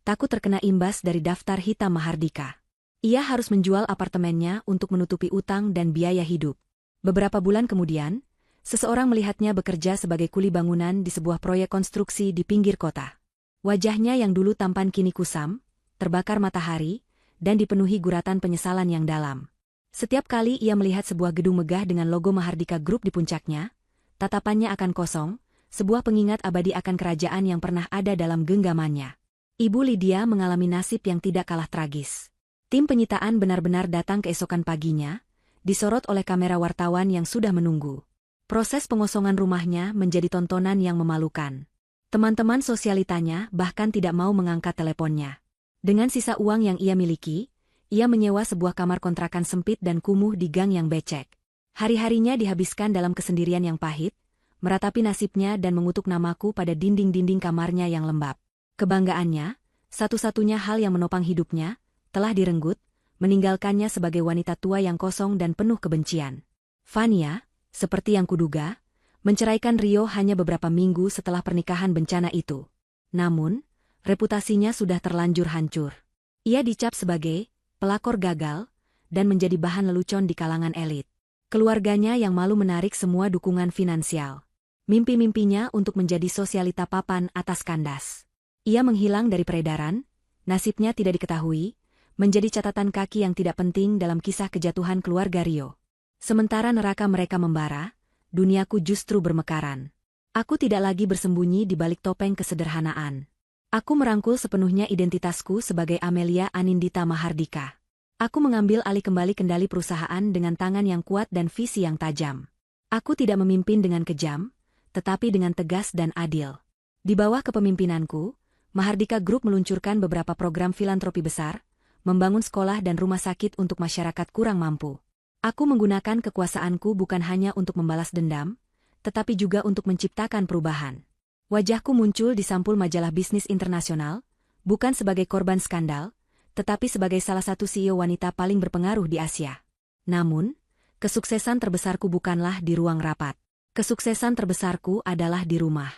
takut terkena imbas dari daftar hitam Mahardika. Ia harus menjual apartemennya untuk menutupi utang dan biaya hidup. Beberapa bulan kemudian, seseorang melihatnya bekerja sebagai kuli bangunan di sebuah proyek konstruksi di pinggir kota. Wajahnya yang dulu tampan kini kusam, terbakar matahari, dan dipenuhi guratan penyesalan yang dalam. Setiap kali ia melihat sebuah gedung megah dengan logo Mahardika Group di puncaknya, tatapannya akan kosong, sebuah pengingat abadi akan kerajaan yang pernah ada dalam genggamannya. Ibu Lydia mengalami nasib yang tidak kalah tragis. Tim penyitaan benar-benar datang keesokan paginya, disorot oleh kamera wartawan yang sudah menunggu. Proses pengosongan rumahnya menjadi tontonan yang memalukan. Teman-teman sosialitanya bahkan tidak mau mengangkat teleponnya. Dengan sisa uang yang ia miliki, ia menyewa sebuah kamar kontrakan sempit dan kumuh di gang yang becek. Hari-harinya dihabiskan dalam kesendirian yang pahit, meratapi nasibnya dan mengutuk namaku pada dinding-dinding kamarnya yang lembab. Kebanggaannya, satu-satunya hal yang menopang hidupnya, telah direnggut, meninggalkannya sebagai wanita tua yang kosong dan penuh kebencian. Fania, seperti yang kuduga, menceraikan Rio hanya beberapa minggu setelah pernikahan bencana itu. Namun, reputasinya sudah terlanjur hancur. Ia dicap sebagai pelakor gagal dan menjadi bahan lelucon di kalangan elit. Keluarganya yang malu menarik semua dukungan finansial. Mimpi-mimpinya untuk menjadi sosialita papan atas kandas. Ia menghilang dari peredaran, nasibnya tidak diketahui, menjadi catatan kaki yang tidak penting dalam kisah kejatuhan keluarga Rio. Sementara neraka mereka membara, duniaku justru bermekaran. Aku tidak lagi bersembunyi di balik topeng kesederhanaan. Aku merangkul sepenuhnya identitasku sebagai Amelia Anindita Mahardika. Aku mengambil alih kembali kendali perusahaan dengan tangan yang kuat dan visi yang tajam. Aku tidak memimpin dengan kejam, tetapi dengan tegas dan adil. Di bawah kepemimpinanku, Mahardika Group meluncurkan beberapa program filantropi besar, membangun sekolah dan rumah sakit untuk masyarakat kurang mampu. Aku menggunakan kekuasaanku bukan hanya untuk membalas dendam, tetapi juga untuk menciptakan perubahan. Wajahku muncul di sampul majalah bisnis internasional, bukan sebagai korban skandal, tetapi sebagai salah satu CEO wanita paling berpengaruh di Asia. Namun, kesuksesan terbesarku bukanlah di ruang rapat. Kesuksesan terbesarku adalah di rumah.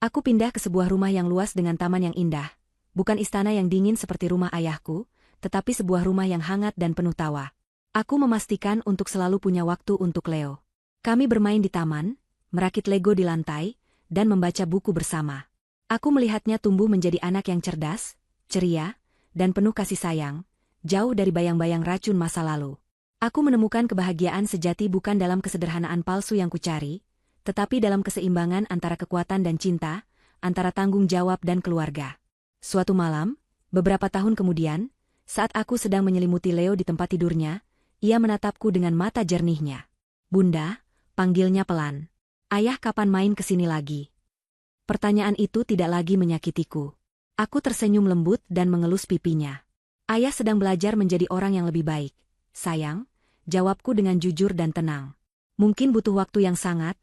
Aku pindah ke sebuah rumah yang luas dengan taman yang indah, bukan istana yang dingin seperti rumah ayahku, tetapi sebuah rumah yang hangat dan penuh tawa. Aku memastikan untuk selalu punya waktu untuk Leo. Kami bermain di taman, merakit Lego di lantai, dan membaca buku bersama. Aku melihatnya tumbuh menjadi anak yang cerdas, ceria, dan penuh kasih sayang, jauh dari bayang-bayang racun masa lalu. Aku menemukan kebahagiaan sejati bukan dalam kesederhanaan palsu yang kucari, tetapi dalam keseimbangan antara kekuatan dan cinta, antara tanggung jawab dan keluarga. Suatu malam, beberapa tahun kemudian, saat aku sedang menyelimuti Leo di tempat tidurnya, ia menatapku dengan mata jernihnya. "Bunda," panggilnya pelan. "Ayah kapan main ke sini lagi?" Pertanyaan itu tidak lagi menyakitiku. Aku tersenyum lembut dan mengelus pipinya. "Ayah sedang belajar menjadi orang yang lebih baik, sayang," jawabku dengan jujur dan tenang. "Mungkin butuh waktu yang sangat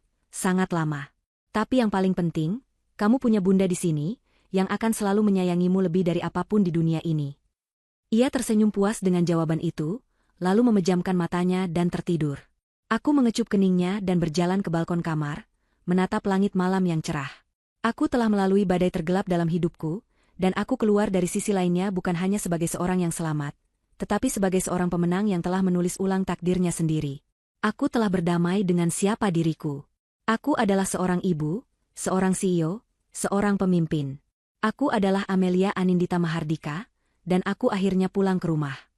lama. Tapi yang paling penting, kamu punya bunda di sini, yang akan selalu menyayangimu lebih dari apapun di dunia ini." Ia tersenyum puas dengan jawaban itu, lalu memejamkan matanya dan tertidur. Aku mengecup keningnya dan berjalan ke balkon kamar, menatap langit malam yang cerah. Aku telah melalui badai tergelap dalam hidupku, dan aku keluar dari sisi lainnya bukan hanya sebagai seorang yang selamat, tetapi sebagai seorang pemenang yang telah menulis ulang takdirnya sendiri. Aku telah berdamai dengan siapa diriku. Aku adalah seorang ibu, seorang CEO, seorang pemimpin. Aku adalah Amelia Anindita Mahardika, dan aku akhirnya pulang ke rumah.